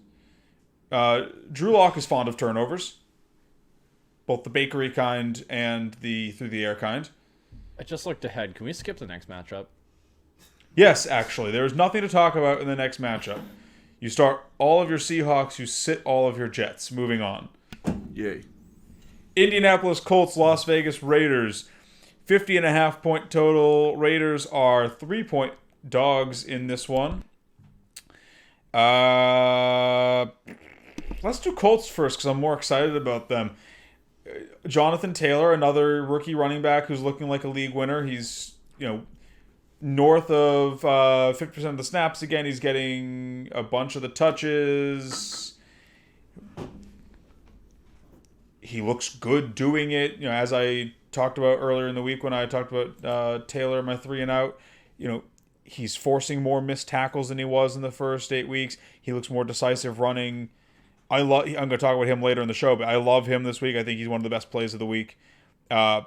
Drew Lock is fond of turnovers, both the bakery kind and the through the air kind. I just looked ahead. Can we skip the next matchup? Yes, actually, there is nothing to talk about in the next matchup. You start all of your Seahawks, you sit all of your Jets. Moving on. Yay. Indianapolis Colts, Las Vegas Raiders. 50.5 point total. Raiders are 3-point dogs in this one. Let's do Colts first because I'm more excited about them. Jonathan Taylor, another rookie running back who's looking like a league winner. He's, north of 50% of the snaps again. He's getting a bunch of the touches. He looks good doing it. As I talked about earlier in the week when I talked about Taylor, my 3 and out, he's forcing more missed tackles than he was in the first 8 weeks. He looks more decisive running. I'm going to talk about him later in the show, but I love him this week. I think he's one of the best plays of the week. As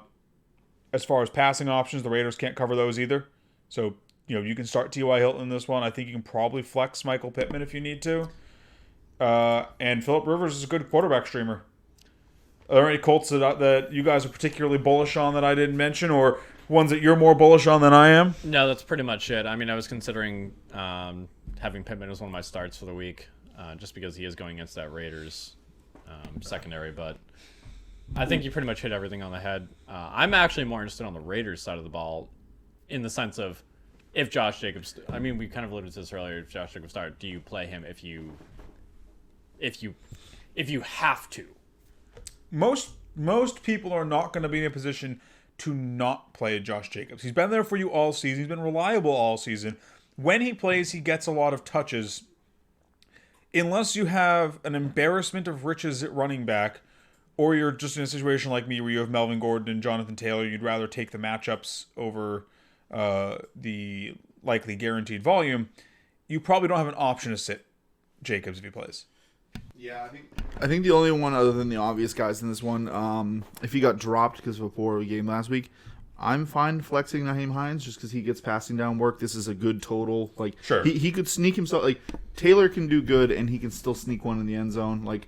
far as passing options, the Raiders can't cover those either. So, you can start T.Y. Hilton in this one. I think you can probably flex Michael Pittman if you need to. And Phillip Rivers is a good quarterback streamer. Are there any Colts that you guys are particularly bullish on that I didn't mention, or ones that you're more bullish on than I am? No, that's pretty much it. I mean, I was considering having Pittman as one of my starts for the week, just because he is going against that Raiders secondary. But I think you pretty much hit everything on the head. I'm actually more interested on the Raiders side of the ball, in the sense of if Josh Jacobs. I mean, we kind of alluded to this earlier. If Josh Jacobs starts, do you play him if you have to? Most people are not going to be in a position to not play Josh Jacobs. He's been there for you all season. He's been reliable all season. When he plays, he gets a lot of touches. Unless you have an embarrassment of riches at running back, or you're just in a situation like me where you have Melvin Gordon and Jonathan Taylor, you'd rather take the matchups over the likely guaranteed volume, you probably don't have an option to sit Jacobs if he plays. Yeah, I think the only one other than the obvious guys in this one, if he got dropped because of a poor game last week, I'm fine flexing Nyheim Hines just because he gets passing down work. This is a good total. Like, sure. He could sneak himself. Like, Taylor can do good, and he can still sneak one in the end zone. Like,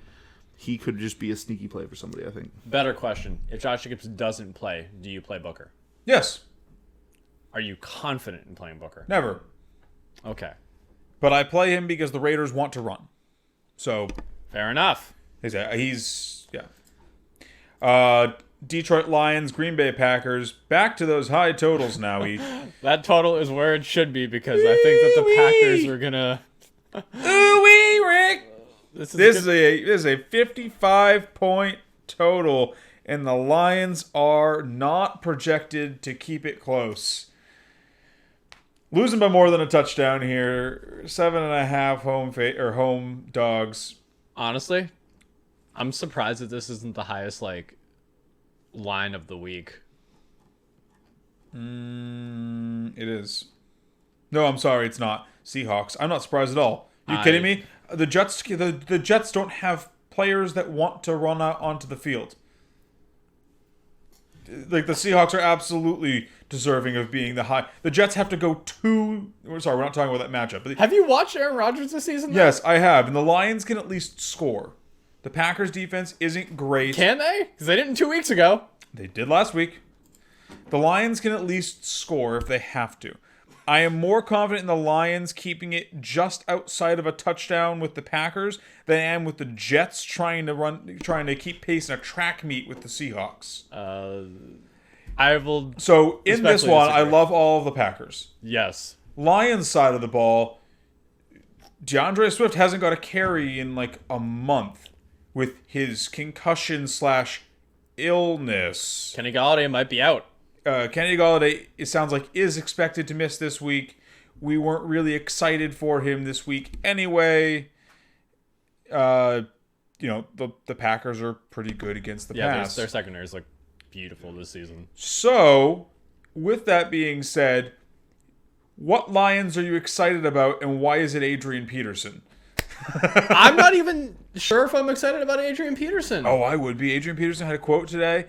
he could just be a sneaky play for somebody, I think. Better question. If Josh Jacobs doesn't play, do you play Booker? Yes. Are you confident in playing Booker? Never. Okay. But I play him because the Raiders want to run. So... Fair enough. He's Detroit Lions, Green Bay Packers. Back to those high totals now. That total is where it should be because I think that the Packers are gonna. Ooh-wee, Rick! This is a 55-point total, and the Lions are not projected to keep it close. Losing by more than a touchdown here. 7.5 home dogs. Honestly, I'm surprised that this isn't the highest line of the week. It is. No, I'm sorry, it's not. Seahawks. I'm not surprised at all. You kidding me? The Jets. The Jets don't have players that want to run out onto the field. Like the Seahawks are absolutely deserving of being the high. The Jets have to go sorry, we're not talking about that matchup. But Have you watched Aaron Rodgers this season? Yes, I have. And the Lions can at least score. The Packers defense isn't great. Can they? Because they didn't 2 weeks ago. They did last week. The Lions can at least score if they have to. I am more confident in the Lions keeping it just outside of a touchdown with the Packers than I am with the Jets trying to keep pace in a track meet with the Seahawks. I will. So in this one, disagree. I love all of the Packers. Yes. Lions side of the ball, DeAndre Swift hasn't got a carry in like a month with his concussion / illness. Kenny Galladay might be out. Kenny Galladay, it sounds like, is expected to miss this week. We weren't really excited for him this week anyway. The Packers are pretty good against the pass. Their secondary is beautiful this season. So, with that being said, what Lions are you excited about, and why is it Adrian Peterson? I'm not even sure if I'm excited about Adrian Peterson. Oh, I would be. Adrian Peterson had a quote today.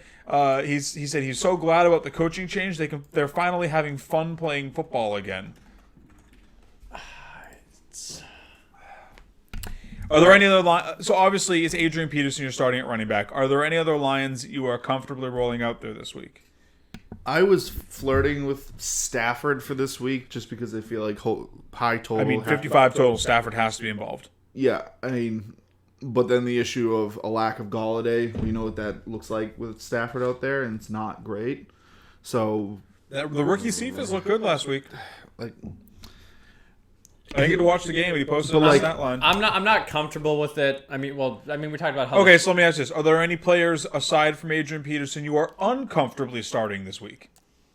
He said he's so glad about the coaching change. They're finally having fun playing football again. Are there any other so obviously it's Adrian Peterson you're starting at running back. Are there any other Lions you are comfortably rolling out there this week? I was flirting with Stafford for this week just because I feel like high total. I mean, 55 total. Stafford has to be involved. Yeah, I mean, but then the issue of a lack of Galladay, we know what that looks like with Stafford out there, and it's not great. So The rookie Cephas looked good last week. I didn't get to watch the game, but he posted on the stat line. I'm not comfortable with it. We talked about how. Okay, so let me ask this: are there any players aside from Adrian Peterson you are uncomfortably starting this week?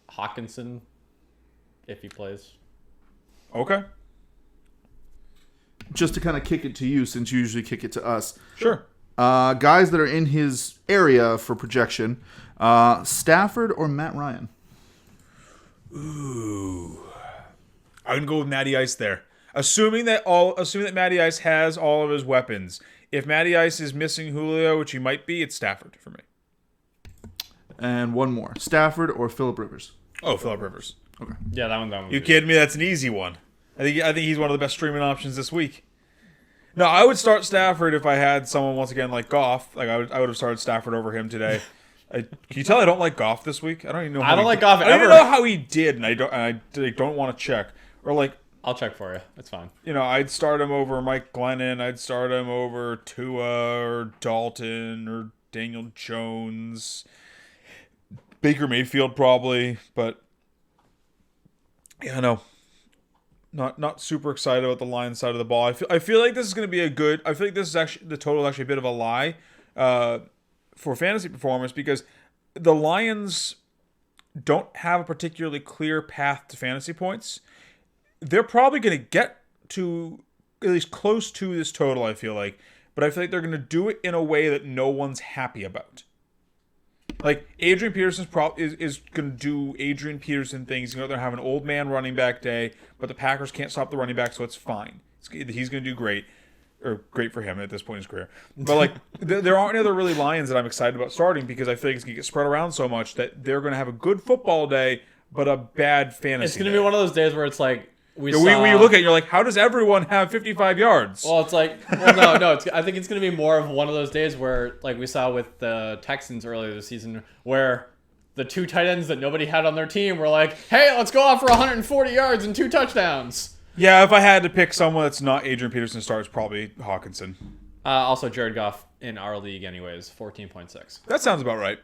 Hawkinson, if he plays. Okay, just to kind of kick it to you, since you usually kick it to us. sure. Guys that are in his area for projection: Stafford or Matt Ryan. Ooh, I would go with Matty Ice there. Assuming that Matty Ice has all of his weapons. If Matty Ice is missing Julio, which he might be, it's Stafford for me. And one more: Stafford or Phillip Rivers. Oh, Phillip Rivers. Okay. Yeah, that one. You kidding me? That's an easy one. I think he's one of the best streaming options this week. No, I would start Stafford if I had someone once again like Goff. I would have started Stafford over him today. Can you tell I don't like Goff this week? I don't even know. I don't like Goff I don't even ever. know how he did, and I don't want to check or I'll check for you. It's fine. I'd start him over Mike Glennon. I'd start him over Tua or Dalton or Daniel Jones. Baker Mayfield probably, but yeah, no. Not super excited about the Lions side of the ball. I feel like this is going to be a good. I feel like this is actually the total is actually a bit of a lie for fantasy performance because the Lions don't have a particularly clear path to fantasy points. They're probably going to get to at least close to this total, I feel like. But I feel like they're going to do it in a way that no one's happy about. Like, Adrian Peterson is going to do Adrian Peterson things. He's going to have an old man running back day, but the Packers can't stop the running back, so it's fine. He's going to do great. Or great for him at this point in his career. But, there aren't any other really Lions that I'm excited about starting because I feel like it's going to get spread around so much that they're going to have a good football day, but a bad fantasy It's going to be one of those days where it's like, we look at it, you're like, how does everyone have 55 yards? Well, it's like, no. I think it's going to be more of one of those days where, like we saw with the Texans earlier this season, where the two tight ends that nobody had on their team were like, hey, let's go off for 140 yards and 2 touchdowns. Yeah, if I had to pick someone that's not Adrian Peterson starts, probably Hawkinson. Also, Jared Goff in our league anyways, 14.6. That sounds about right.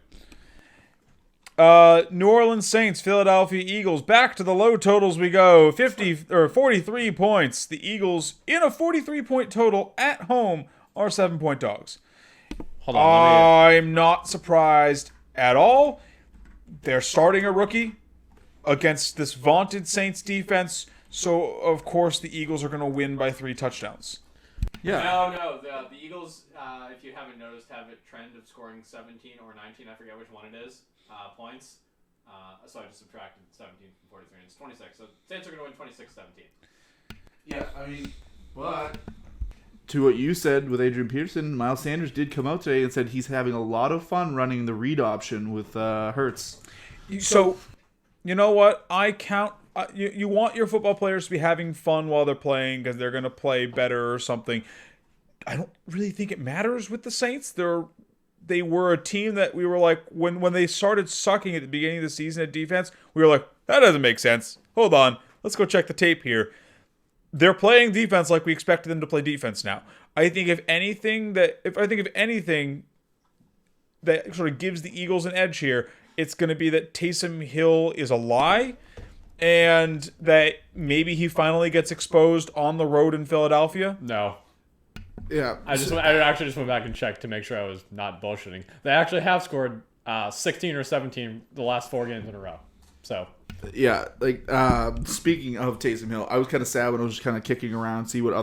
New Orleans Saints, Philadelphia Eagles. Back to the low totals we go. 43 points. The Eagles in a 43-point total at home are 7-point dogs. Hold on. I'm not surprised at all. They're starting a rookie against this vaunted Saints defense, so of course the Eagles are going to win by 3 touchdowns. Yeah. No. The Eagles, if you haven't noticed, have a trend of scoring 17 or 19. I forget which one it is. Points. So I just subtracted 17 from 43, and it's 26. So Saints are going to win 26-17. Yeah, I mean, but to what you said with Adrian Peterson, Miles Sanders did come out today and said he's having a lot of fun running the read option with Hurts. So, you know what? I count. You want your football players to be having fun while they're playing because they're going to play better or something. I don't really think it matters with the Saints. They were a team that we were like, when they started sucking at the beginning of the season at defense, we were like, that doesn't make sense. Hold on. Let's go check the tape here. They're playing defense like we expected them to play defense now. I think if anything that sort of gives the Eagles an edge here, it's going to be that Taysom Hill is a lie, and that maybe he finally gets exposed on the road in Philadelphia. No. Yeah. I actually just went back and checked to make sure I was not bullshitting. They actually have scored 16 or 17 the last 4 games in a row. So. Yeah, like speaking of Taysom Hill, I was kind of sad when I was just kind of kicking around, see what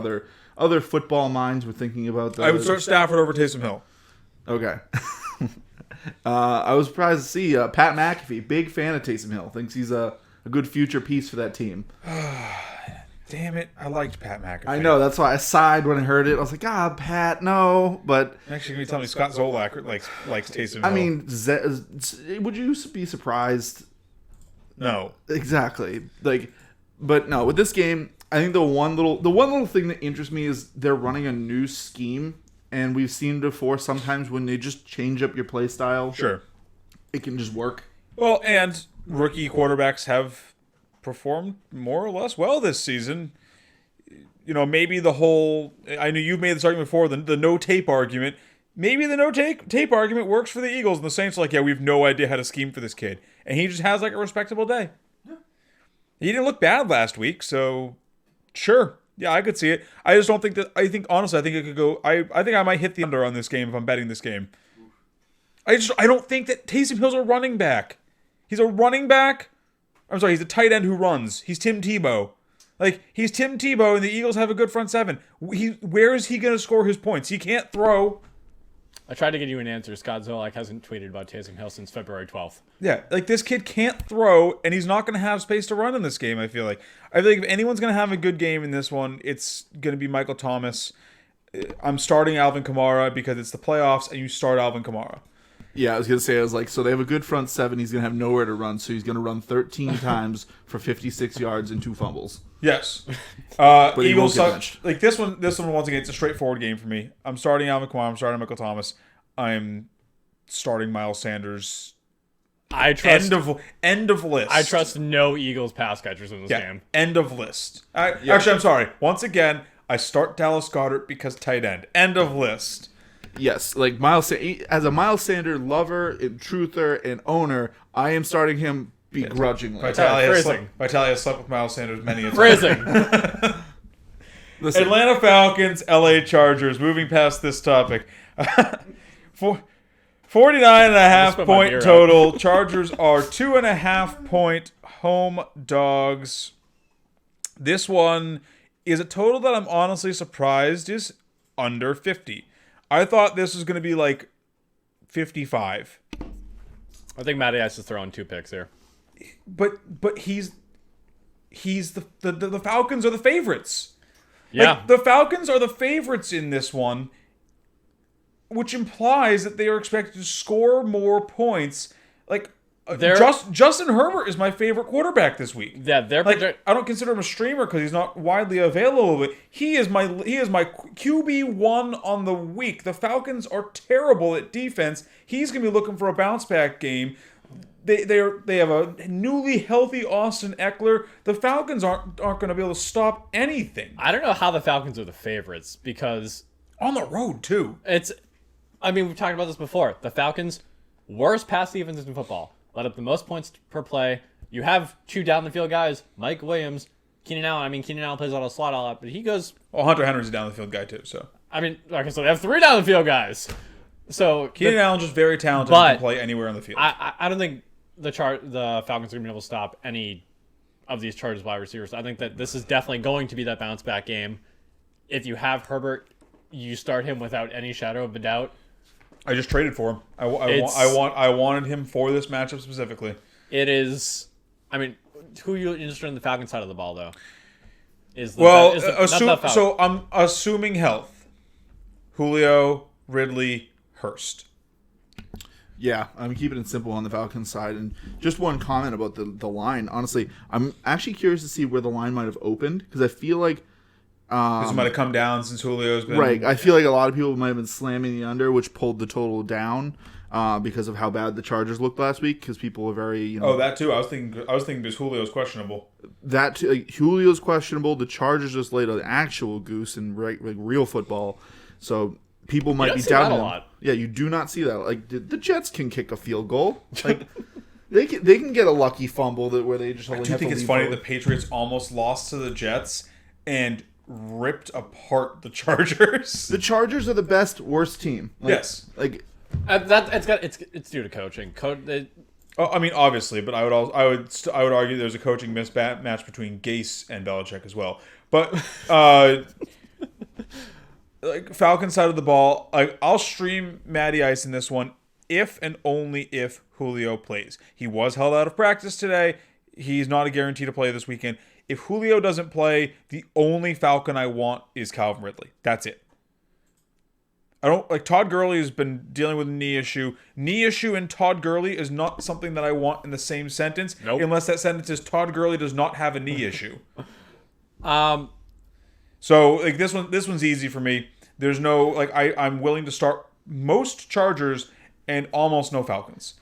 other football minds were thinking about. I would start Stafford over Taysom Hill. Okay. I was surprised to see Pat McAfee, big fan of Taysom Hill, thinks he's a good future piece for that team. Damn it, I liked Pat McAfee. I know, that's why I sighed when I heard it. I was like, Pat, no. But actually, can you tell me Scott Zolak likes Taysom Hill? I mean, would you be surprised? No. Exactly. But no, with this game, I think the one little thing that interests me is they're running a new scheme, and we've seen before sometimes when they just change up your play style. Sure. It can just work. Well, and rookie quarterbacks have performed more or less well this season. You know, maybe I know you've made this argument before, the no tape argument. Maybe the no tape argument works for the Eagles, and the Saints are like, yeah, we have no idea how to scheme for this kid. And he just has like a respectable day. Yeah. He didn't look bad last week, so sure. Yeah, I could see it. I just don't think that, honestly, I think it could go, I think I might hit the under on this game if I'm betting this game. I don't think that Taysom Hill's a running back. He's a running back. I'm sorry, he's a tight end who runs. He's Tim Tebow. He's Tim Tebow, and the Eagles have a good front seven. Where is he going to score his points? He can't throw. I tried to get you an answer. Scott Zolak hasn't tweeted about Taysom Hill since February 12th. Yeah, this kid can't throw, and he's not going to have space to run in this game, I feel like. I feel like if anyone's going to have a good game in this one, it's going to be Michael Thomas. I'm starting Alvin Kamara because it's the playoffs, and you start Alvin Kamara. Yeah, I was going to say, so they have a good front seven. He's going to have nowhere to run, so he's going to run 13 times for 56 yards and 2 fumbles. Yes. But Eagles suck. This one, once again, it's a straightforward game for me. I'm starting Alvin Kamara. I'm starting Michael Thomas. I'm starting Miles Sanders. End of list. I trust no Eagles pass catchers in this game. End of list. Actually, I'm sorry. Once again, I start Dallas Goedert because tight end. End of list. Yes, as a Miles Sanders lover and truther and owner, I am starting him begrudgingly. Vitaly has slept with Miles Sanders many a time. Phrasing. Listen, Atlanta Falcons, LA Chargers. Moving past this topic. 49.5 point total. Chargers are 2.5 point home dogs. This one is a total that I'm honestly surprised is under 50. I thought this was going to be like 55. I think Matty has to throw in 2 picks here. But he's the Falcons are the favorites. Yeah. The Falcons are the favorites in this one, which implies that they are expected to score more points. Justin Herbert is my favorite quarterback this week. Yeah, I don't consider him a streamer because he's not widely available, but he is my QB1 on the week. The Falcons are terrible at defense. He's going to be looking for a bounce back game. They have a newly healthy Austin Eckler. The Falcons aren't going to be able to stop anything. I don't know how the Falcons are the favorites because on the road too. We've talked about this before. The Falcons, worst pass defense in football. let up the most points per play. You have 2 down the field guys, Mike Williams, Keenan Allen. I mean, Keenan Allen plays out of the slot a lot, but he goes. Well, Hunter Henry's a down the field guy too. So I mean, okay, so they have 3 down the field guys. So Keenan Allen's just very talented and can play anywhere on the field. I don't think the Falcons are gonna be able to stop any of these Chargers wide receivers. I think that this is definitely going to be that bounce back game. If you have Herbert, you start him without any shadow of a doubt. I just traded for him. I wanted him for this matchup specifically. It is. I mean, who are you interested in the Falcons side of the ball though? So I'm assuming health. Julio, Ridley, Hurst. Yeah, I'm keeping it simple on the Falcons side. And just one comment about the line. Honestly, I'm actually curious to see where the line might have opened because I feel like this might have come down since Julio's been right. I feel like a lot of people might have been slamming the under, which pulled the total down because of how bad the Chargers looked last week. Because people are very Oh, that too. I was thinking because Julio's questionable. That too, Julio's questionable. The Chargers just laid an actual goose in real football, so people might be doubting a lot. Yeah, you do not see that. Like the Jets can kick a field goal. Like they can get a lucky fumble where they just only I do think it's funny the Patriots almost lost to the Jets and ripped apart the Chargers. The Chargers are the best worst team. Yes, like it's due to coaching. I mean, obviously, but I would argue there's a coaching mismatch between Gase and Belichick as well. But like Falcon side of the ball, I'll stream Matty Ice in this one if and only if Julio plays. He was held out of practice today. He's not a guarantee to play this weekend. If Julio doesn't play, the only Falcon I want is Calvin Ridley. That's it. I don't like Todd Gurley has been dealing with a knee issue. Knee issue and Todd Gurley is not something that I want in the same sentence. Nope. Unless that sentence is Todd Gurley does not have a knee issue. So like this one's easy for me. There's no I'm willing to start most Chargers and almost no Falcons.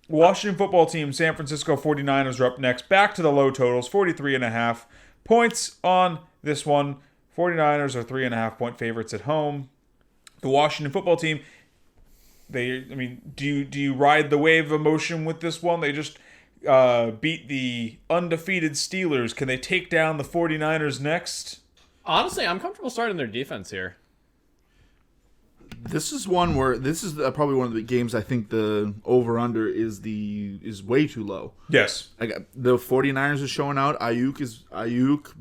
Washington football team, San Francisco 49ers are up next. Back to the low totals, 43.5 points on this one. 49ers are 3.5 point favorites at home. The Washington football team, do you ride the wave of emotion with this one? They just beat the undefeated Steelers. Can they take down the 49ers next? Honestly, I'm comfortable starting their defense here. This is one where this is probably one of the games I think the over-under is way too low. Yes. Like the 49ers are showing out. Ayuk,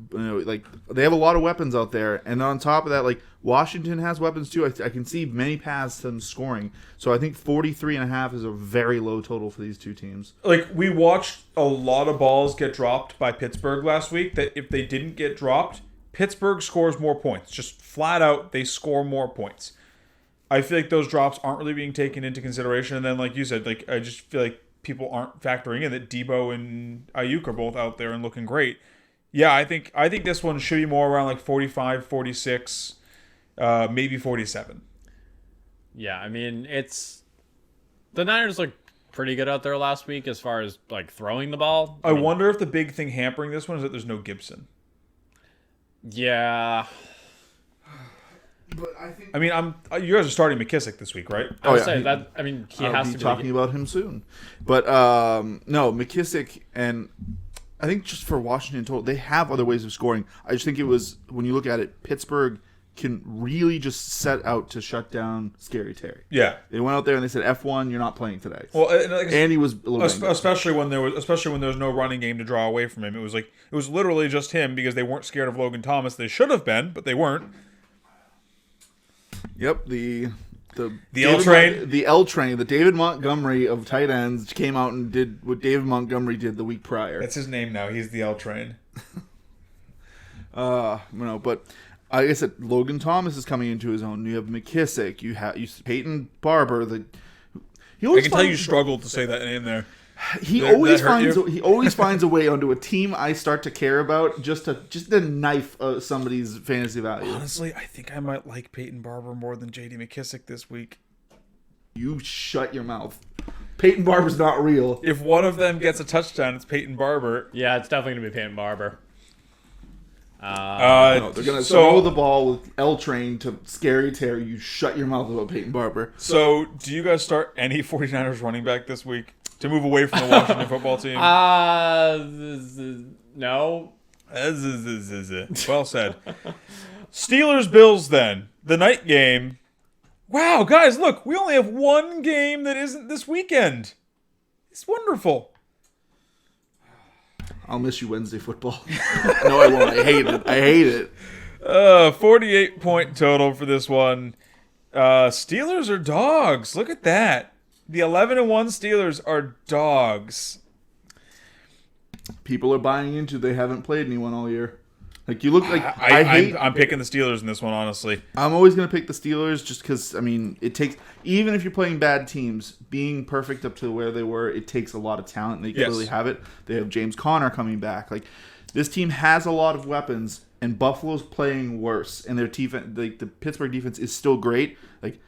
like they have a lot of weapons out there. And on top of that, like Washington has weapons too. I can see many paths to them scoring. So I think 43.5 is a very low total for these two teams. Like we watched a lot of balls get dropped by Pittsburgh last week that if they didn't get dropped, Pittsburgh scores more points. Just flat out, they score more points. I feel like those drops aren't really being taken into consideration. And then, like you said, like I just feel like people aren't factoring in that Debo and Ayuk are both out there and looking great. Yeah, I think this one should be more around like 45, 46, maybe 47. Yeah, I mean, the Niners look pretty good out there last week as far as like throwing the ball. I wonder if the big thing hampering this one is that there's no Gibson. Yeah. But I think you guys are starting McKissick this week, right? I would say that. I mean, he has to be talking about him soon. But no, McKissick, and I think just for Washington total, they have other ways of scoring. I just think it was when you look at it, Pittsburgh can really just set out to shut down Scary Terry. Yeah, they went out there and they said, "F1, you're not playing today." Well, and he was a little especially when there was no running game to draw away from him. It was literally just him because they weren't scared of Logan Thomas. They should have been, but they weren't. Yep, the L train, the L train, the David Montgomery of tight ends came out and did what David Montgomery did the week prior. That's his name now. He's the L train. But like I said, Logan Thomas is coming into his own. You have McKissick. You have Peyton Barber. I can tell you struggled to say that name there. He always finds a way onto a team I start to care about just to knife somebody's fantasy value. Honestly, I think I might like Peyton Barber more than J.D. McKissick this week. You shut your mouth. Peyton Barber's not real. If one of them gets a touchdown, it's Peyton Barber. Yeah, it's definitely gonna be Peyton Barber. No, they're gonna throw the ball with L train to Scary Terry. You shut your mouth about Peyton Barber. So, do you guys start any 49ers running back this week? to move away from the Washington football team? No. Well said. Steelers-Bills then. The night game. Wow, guys, look. We only have one game that isn't this weekend. It's wonderful. I'll miss you Wednesday football. No, I won't. I hate it. 48-point total for this one. Steelers are dogs. Look at that. The 11-1 Steelers are dogs. People are buying into they haven't played anyone all year. Like, you look like I'm picking the Steelers in this one, honestly. I'm always going to pick the Steelers just because, I mean, it takes, even if you're playing bad teams, being perfect up to where they were, it takes a lot of talent. And they clearly have it. They have James Conner coming back. Like, this team has a lot of weapons, and Buffalo's playing worse. And their defense, like, the Pittsburgh defense is still great. Like,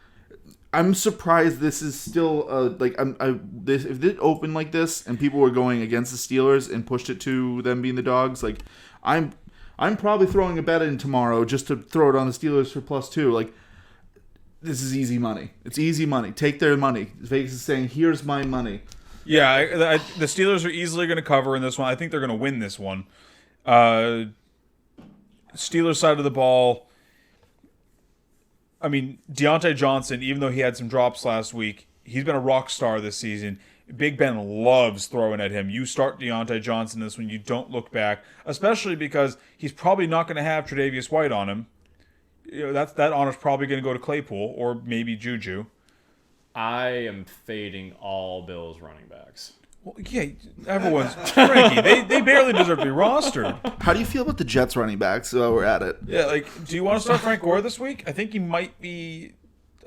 I'm surprised this is still if it opened like this and people were going against the Steelers and pushed it to them being the dogs, like, I'm probably throwing a bet in tomorrow just to throw it on the Steelers for +2. Like, this is easy money. It's easy money. Take their money. Vegas is saying, here's my money. Yeah, the Steelers are easily going to cover in this one. I think they're going to win this one. Steelers side of the ball, I mean, Deontay Johnson, even though he had some drops last week, he's been a rock star this season. Big Ben loves throwing at him. You start Deontay Johnson this one, you don't look back, especially because he's probably not going to have Tre'Davious White on him. You know, that honor's probably going to go to Claypool or maybe Juju. I am fading all Bills running backs. Well, yeah, everyone's Frankie. They barely deserve to be rostered. How do you feel about the Jets running backs while we're at it? Yeah, like, do you want to start Frank Gore this week? I think he might be,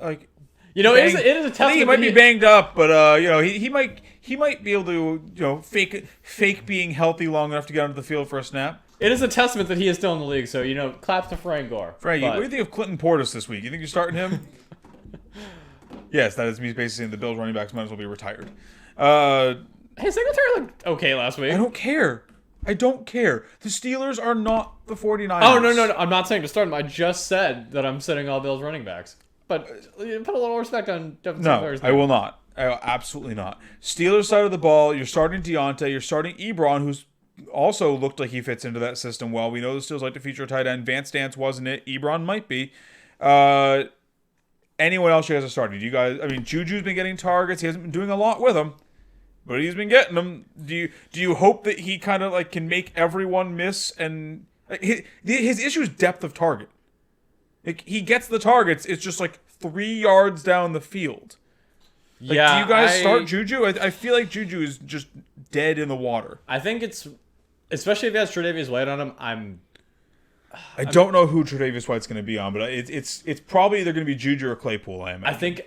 like, you know, it is a testament. I think he might be banged up, but you know, he might be able to, you know, fake being healthy long enough to get onto the field for a snap. It is a testament that he is still in the league. So, you know, claps to Frank Gore. Frankie, what do you think of Clinton Portis this week? You think you're starting him? Yes, that is me basically saying the Bills running backs might as well be retired. Hey, Singletary looked okay last week. I don't care. The Steelers are not the 49ers. Oh, no. I'm not saying to start him. I just said that I'm sitting all Bills running backs. But put a little respect on Devin Singletary's name. I will not. Absolutely not. Steelers side of the ball, you're starting Deontay, you're starting Ebron, who's also looked like he fits into that system well. We know the Steelers like to feature a tight end. Vance Dance wasn't it. Ebron might be. Anyone else you guys are starting? Do you guys? I mean, Juju's been getting targets. He hasn't been doing a lot with them, but he's been getting them. Do you hope that he kind of like can make everyone miss? And his issue is depth of target. Like, he gets the targets. It's just like 3 yards down the field. Like, yeah. Do you guys start Juju? I feel like Juju is just dead in the water. I think it's, especially if he has Tre'Davious White on him. I don't know who Tre'Davious White's going to be on, but it's probably either going to be Juju or Claypool. I imagine.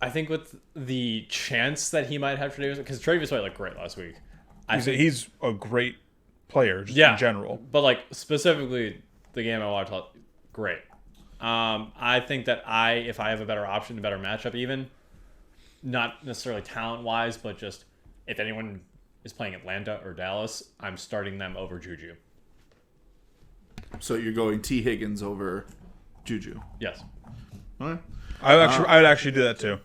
I think with the chance that he might have Tre'Davious, because Tre'Davious White looked great last week. He's a great player just in general. But like specifically the game I watched, great. I think that if I have a better option, a better matchup, even not necessarily talent wise, but just if anyone is playing Atlanta or Dallas, I'm starting them over Juju. So you're going T. Higgins over Juju? Yes. All right. I would actually do that too.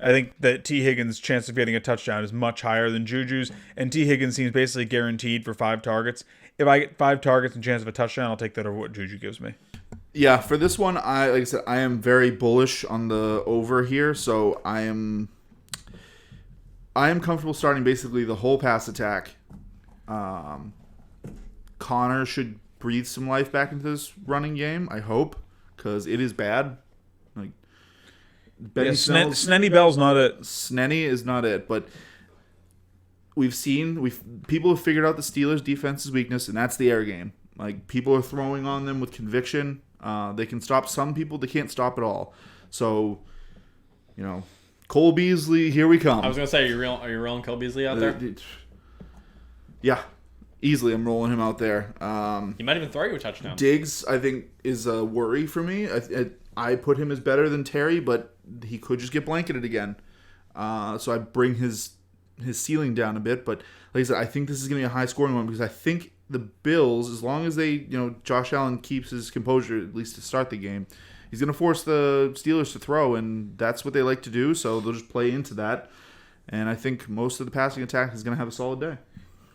I think that T. Higgins' chance of getting a touchdown is much higher than Juju's, and T. Higgins seems basically guaranteed for 5 targets. If I get 5 targets and chance of a touchdown, I'll take that over what Juju gives me. Yeah, for this one, like I said, I am very bullish on the over here, so I am comfortable starting basically the whole pass attack. Connor should breathe some life back into this running game, I hope, because it is bad. Like, Snenny Bell's not it. Snenny is not it, but people have figured out the Steelers' defense's weakness, and that's the air game. Like, people are throwing on them with conviction. They can stop some people. They can't stop it all. So, you know, Cole Beasley, here we come. I was gonna say, are you rolling Cole Beasley out there? Yeah, easily. I'm rolling him out there. He might even throw you a touchdown. Diggs, I think, is a worry for me. I put him as better than Terry, but he could just get blanketed again. So I bring his ceiling down a bit. But like I said, I think this is gonna be a high scoring one because I think the Bills, as long as Josh Allen keeps his composure at least to start the game, he's going to force the Steelers to throw, and that's what they like to do, so they'll just play into that. And I think most of the passing attack is going to have a solid day.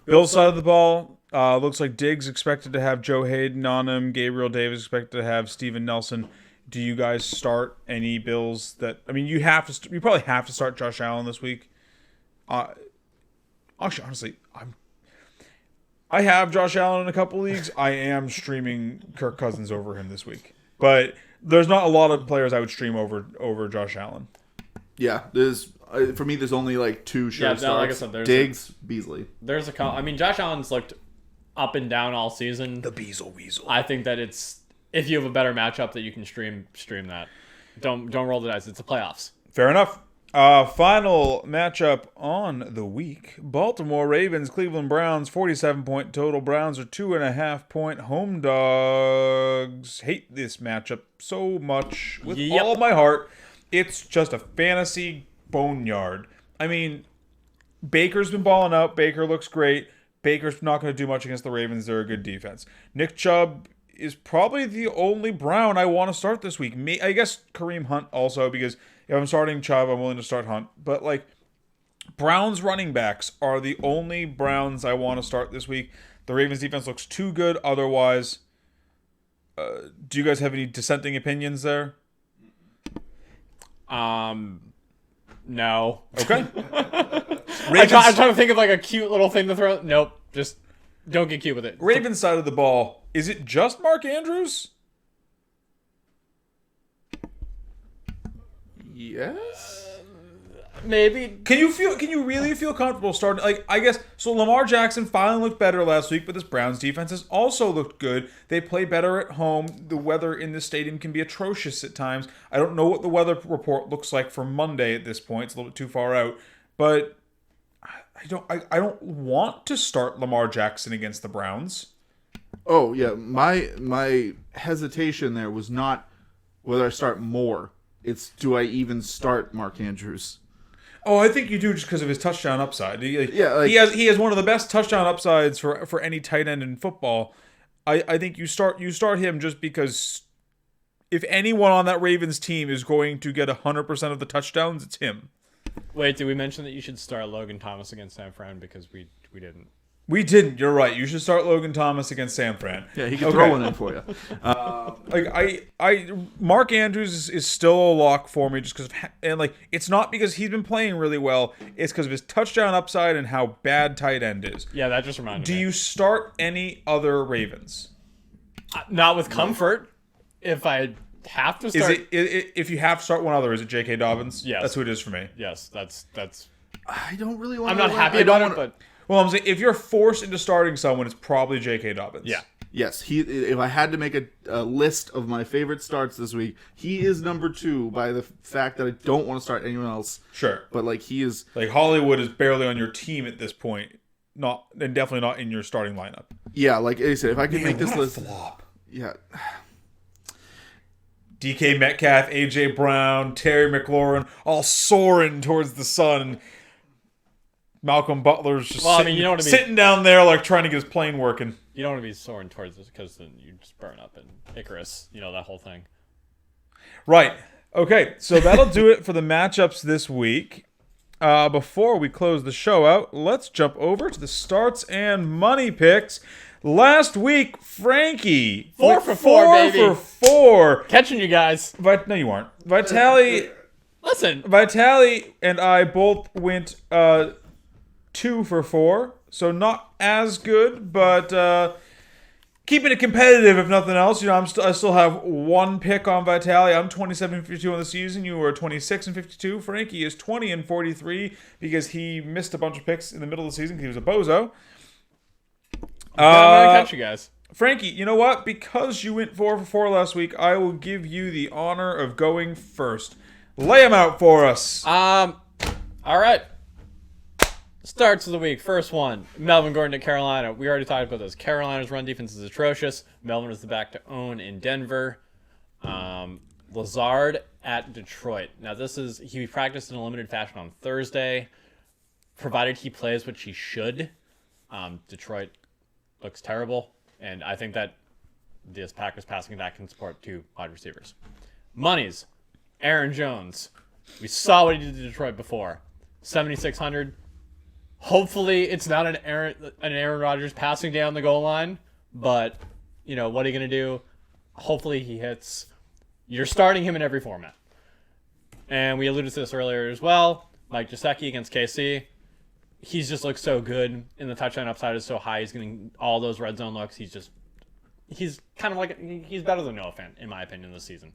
Bill's side of the ball, looks like Diggs expected to have Joe Hayden on him. Gabriel Davis expected to have Steven Nelson. Do you guys start any Bills that... I mean, you probably have to start Josh Allen this week. Actually, honestly, I have Josh Allen in a couple leagues. I am streaming Kirk Cousins over him this week. But there's not a lot of players I would stream over Josh Allen. Yeah, for me, there's only like two sure starts. Like I said, Diggs, Beasley. I mean, Josh Allen's looked up and down all season. The Beazle Weasel. I think that if you have a better matchup that you can stream that. Don't roll the dice. It's the playoffs. Fair enough. Final matchup on the week. Baltimore Ravens, Cleveland Browns, 47-point total. Browns are 2.5-point home dogs. Hate this matchup so much with all my heart. It's just a fantasy boneyard. I mean, Baker's been balling out. Baker looks great. Baker's not going to do much against the Ravens. They're a good defense. Nick Chubb is probably the only Brown I want to start this week. I guess Kareem Hunt also, because if I'm starting Chubb, I'm willing to start Hunt. But, like, Browns running backs are the only Browns I want to start this week. The Ravens defense looks too good otherwise. Do you guys have any dissenting opinions there? No. Okay. I'm trying to think of like a cute little thing to throw. Nope. Just don't get cute with it. Ravens side of the ball. Is it just Mark Andrews? Yes. Maybe. Can you really feel comfortable starting? Like, I guess so. Lamar Jackson finally looked better last week, but this Browns defense has also looked good. They play better at home. The weather in the stadium can be atrocious at times. I don't know what the weather report looks like for Monday at this point. It's a little bit too far out, but I don't want to start Lamar Jackson against the Browns. Oh yeah, my hesitation there was not whether I start more. It's do I even start Mark Andrews? Oh, I think you do just because of his touchdown upside. He has one of the best touchdown upsides for any tight end in football. I think you start him just because if anyone on that Ravens team is going to get 100% of the touchdowns, it's him. Wait, did we mention that you should start Logan Thomas against San Fran? Because we didn't. We didn't. You're right. You should start Logan Thomas against San Fran. Yeah, he can throw one in for you. Mark Andrews is still a lock for me just because it's not because he's been playing really well. It's because of his touchdown upside and how bad tight end is. Yeah, that just reminded me. Do you start any other Ravens? Not with comfort. If I have to start, if you have to start one other, is it J.K. Dobbins? Yes, that's who it is for me. Yes, that's. I don't really want. I'm not happy about it, but. Well, I'm saying if you're forced into starting someone, it's probably J.K. Dobbins. Yeah. Yes, if I had to make a list of my favorite starts this week, he is number 2 by the fact that I don't want to start anyone else. Sure. But he is Hollywood is barely on your team at this point. And definitely not in your starting lineup. Yeah, like I said, if I could make this list. Flop. Yeah. DK Metcalf, AJ Brown, Terry McLaurin, all soaring towards the sun. Malcolm Butler's just sitting down there like trying to get his plane working. You don't want to be soaring towards this because then you just burn up in Icarus. That whole thing. Right. Okay, so that'll do it for the matchups this week. Before we close the show out, let's jump over to the starts and money picks. Last week, Frankie 4 for 4, baby. 4 for 4. Catching you guys. No, you aren't. Vitali and I both went 2 for 4, so not as good, but keeping it competitive if nothing else. I still have one pick on Vitali. I'm 27-52 on the season. You were 26-52. Frankie is 20-43 because he missed a bunch of picks in the middle of the season because he was a bozo. I'm gonna catch you guys. Frankie, you know what? Because you went 4 for 4 last week, I will give you the honor of going first. Lay them out for us. All right. Starts of the week. First one, Melvin Gordon at Carolina. We already talked about this. Carolina's run defense is atrocious. Melvin is the back to own in Denver. Lazard at Detroit. Now, he practiced in a limited fashion on Thursday. Provided he plays, which he should. Detroit looks terrible. And I think that this Packers passing attack can support 2 wide receivers. Monies. Aaron Jones. We saw what he did to Detroit before. 7,600. Hopefully, it's not an Aaron Rodgers passing down the goal line, but what are you going to do? Hopefully, he hits. You're starting him in every format. And we alluded to this earlier as well. Mike Gesicki against KC. He's just looked so good, and the touchdown upside is so high. He's getting all those red zone looks. He's kind of like, he's better than Noah Fant, in my opinion, this season.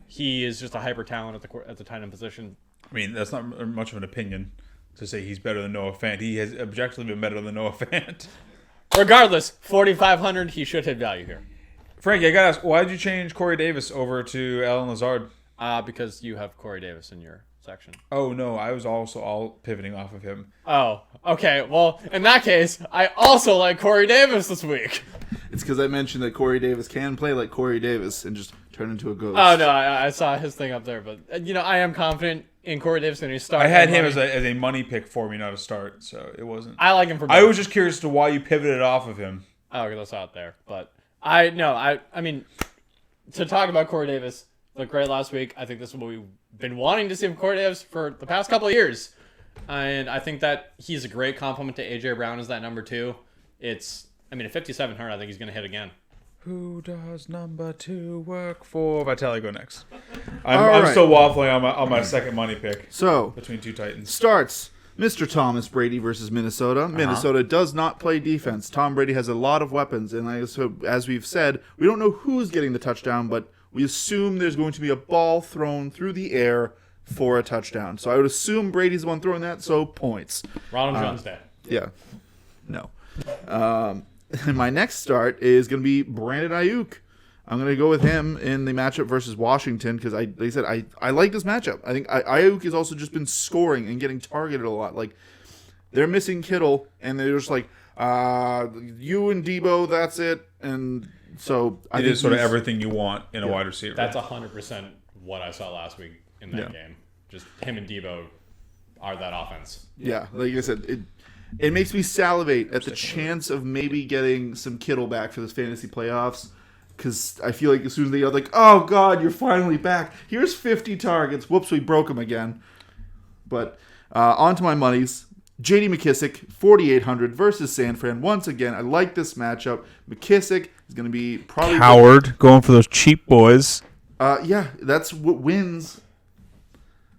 He is just a hyper talent at the tight end position. I mean, that's not much of an opinion to say he's better than Noah Fant. He has objectively been better than Noah Fant. Regardless, 4,500, he should hit value here. Frankie, I gotta ask, why did you change Corey Davis over to Alan Lazard? Because you have Corey Davis in your section. Oh, no, I was also all pivoting off of him. Oh, okay. Well, in that case, I also like Corey Davis this week. It's because I mentioned that Corey Davis can play like Corey Davis and just turn into a ghost. Oh, no, I saw his thing up there. But, I am confident in Corey Davis when he starts. I had him as a money pick for me, not a start, so it wasn't. I like him for both. I was just curious as to why you pivoted off of him. Oh, okay, that's out there. But, I mean, to talk about Corey Davis, looked great last week. I think this is what we've been wanting to see from Corey Davis for the past couple of years. And I think that he's a great compliment to A.J. Brown as that number 2. At 5,700, I think he's going to hit again. Who does number 2 work for? Vitaly, go next. I'm still waffling on my second money pick. So, between two Titans. Starts Mr. Thomas Brady versus Minnesota. Minnesota does not play defense. Tom Brady has a lot of weapons. And as we've said, we don't know who's getting the touchdown, but we assume there's going to be a ball thrown through the air for a touchdown. So I would assume Brady's the one throwing that, so points. Ronald Jones Day. Yeah. No. And my next start is going to be Brandon Ayuk. I'm going to go with him in the matchup versus Washington because, I like this matchup. I think Ayuk has also just been scoring and getting targeted a lot. Like, they're missing Kittle, and they're just like, you and Debo, that's it. And so I think sort of everything you want in a wide receiver. That's 100% what I saw last week in that game. Just him and Debo are that offense. Yeah, like I said, it makes me salivate at the chance of maybe getting some Kittle back for this fantasy playoffs. Because I feel like as soon as they are like, oh, God, you're finally back. Here's 50 targets. Whoops, we broke him again. But on to my monies. J.D. McKissick, 4,800 versus San Fran. Once again, I like this matchup. McKissick is going to be probably... Howard going for those cheap boys. Yeah, that's what wins.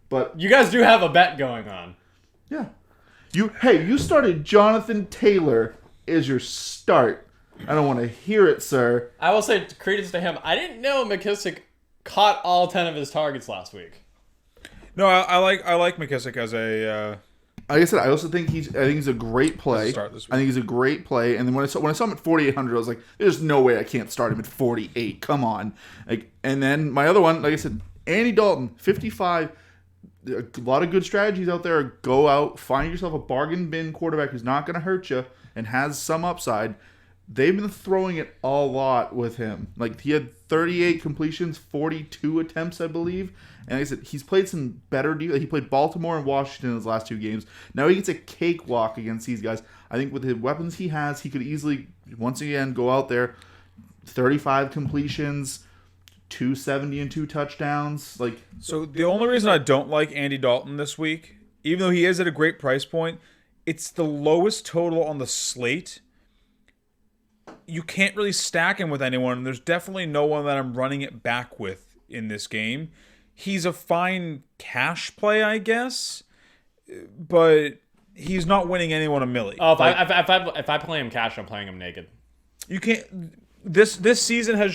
But you guys do have a bet going on. Yeah. You started Jonathan Taylor as your start. I don't want to hear it, sir. I will say credence to him. I didn't know McKissick caught all 10 of his targets last week. No, I like McKissick as a... Like I said, I also think he's a great play. I think he's a great play. And then when I saw him at 4,800, I was like, there's no way I can't start him at 48. Come on. And then my other one, like I said, Andy Dalton, 55. A lot of good strategies out there. Go out, find yourself a bargain bin quarterback who's not going to hurt you and has some upside. They've been throwing it a lot with him. Like, he had 38 completions, 42 attempts, I believe. And like I said, he's played some better defense. He played Baltimore and Washington in his last 2 games. Now he gets a cakewalk against these guys. I think with the weapons he has, he could easily, once again, go out there, 35 completions, 270 and 2 touchdowns. So the only reason I don't like Andy Dalton this week, even though he is at a great price point, it's the lowest total on the slate. You can't really stack him with anyone, and there's definitely no one that I'm running it back with in this game. He's a fine cash play, I guess, but he's not winning anyone a milli. Oh, if I play him cash, I'm playing him naked. You can't. This season has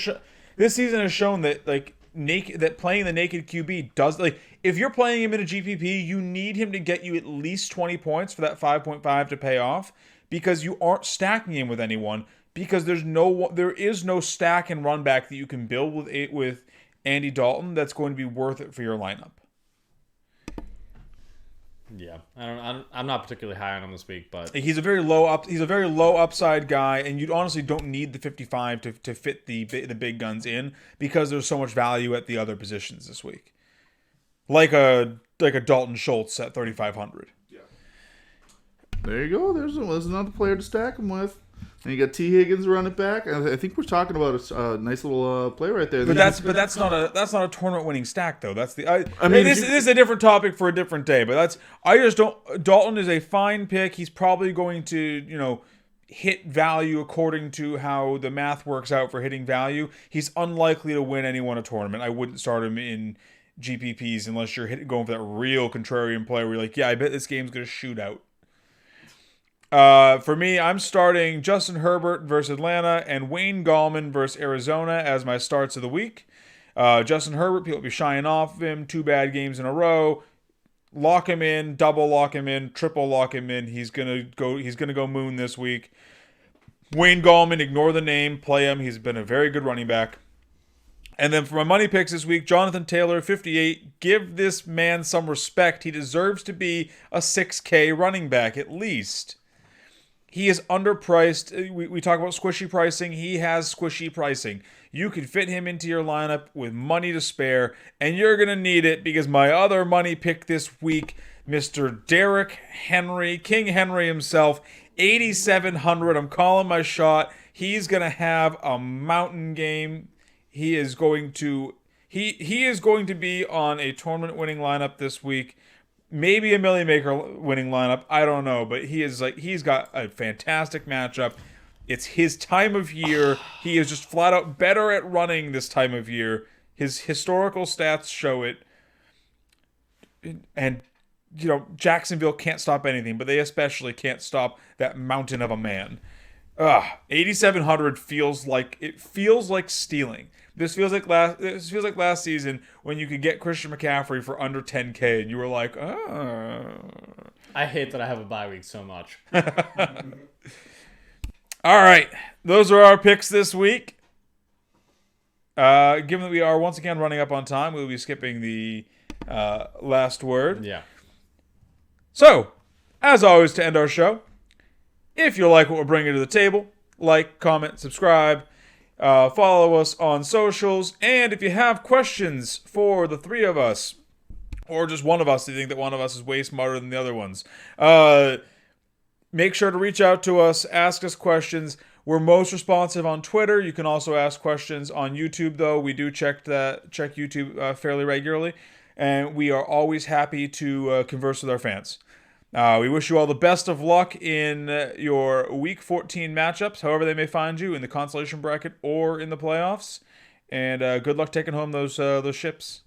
shown that that playing the naked QB does, if you're playing him in a GPP, you need him to get you at least 20 points for that 5.5 to pay off, because you aren't stacking him with anyone. Because there is no stack and run back that you can build with Andy Dalton that's going to be worth it for your lineup. Yeah, I'm not particularly high on him this week, but he's a very low upside guy, and you honestly don't need the 55 to fit the big guns in, because there's so much value at the other positions this week, like a Dalton Schultz at 3,500. Yeah. There you go. There's another player to stack him with. And you got T. Higgins running back. I think we're talking about a nice little play right there. But that's not a tournament winning stack though. That's the I mean, this is a different topic for a different day. But I just don't. Dalton is a fine pick. He's probably going to hit value according to how the math works out for hitting value. He's unlikely to win anyone a tournament. I wouldn't start him in GPPs unless you're going for that real contrarian play where you're like, yeah, I bet this game's gonna shoot out. For me, I'm starting Justin Herbert versus Atlanta and Wayne Gallman versus Arizona as my starts of the week. Justin Herbert, people will be shying off of him. 2 bad games in a row. Lock him in, double lock him in, triple lock him in. He's gonna go moon this week. Wayne Gallman, ignore the name, play him. He's been a very good running back. And then for my money picks this week, Jonathan Taylor, 58. Give this man some respect. He deserves to be a 6K running back at least. He is underpriced. We talk about squishy pricing. He has squishy pricing. You can fit him into your lineup with money to spare, and you're going to need it because my other money pick this week, Mr. Derrick Henry, King Henry himself, 8,700. I'm calling my shot. He's going to have a mountain game. He is going to be on a tournament-winning lineup this week. Maybe a Millie Maker winning lineup. I don't know. But he's got a fantastic matchup. It's his time of year. He is just flat out better at running this time of year. His historical stats show it. And, Jacksonville can't stop anything, but they especially can't stop that mountain of a man. 8,700 feels like stealing. This feels like last season when you could get Christian McCaffrey for under 10K and you were like, oh. I hate that I have a bye week so much. All right. Those are our picks this week. Given that we are once again running up on time, we'll be skipping the last word. Yeah. So, as always to end our show, if you like what we're bringing to the table, like, comment, subscribe. Follow us on socials, and if you have questions for the three of us, or just one of us, you think that one of us is way smarter than the other ones, make sure to reach out to us, ask us questions. We're most responsive on Twitter. You can also ask questions on YouTube, though. We do check YouTube fairly regularly, and we are always happy to converse with our fans. We wish you all the best of luck in your Week 14 matchups, however they may find you, in the consolation bracket or in the playoffs. And good luck taking home those ships.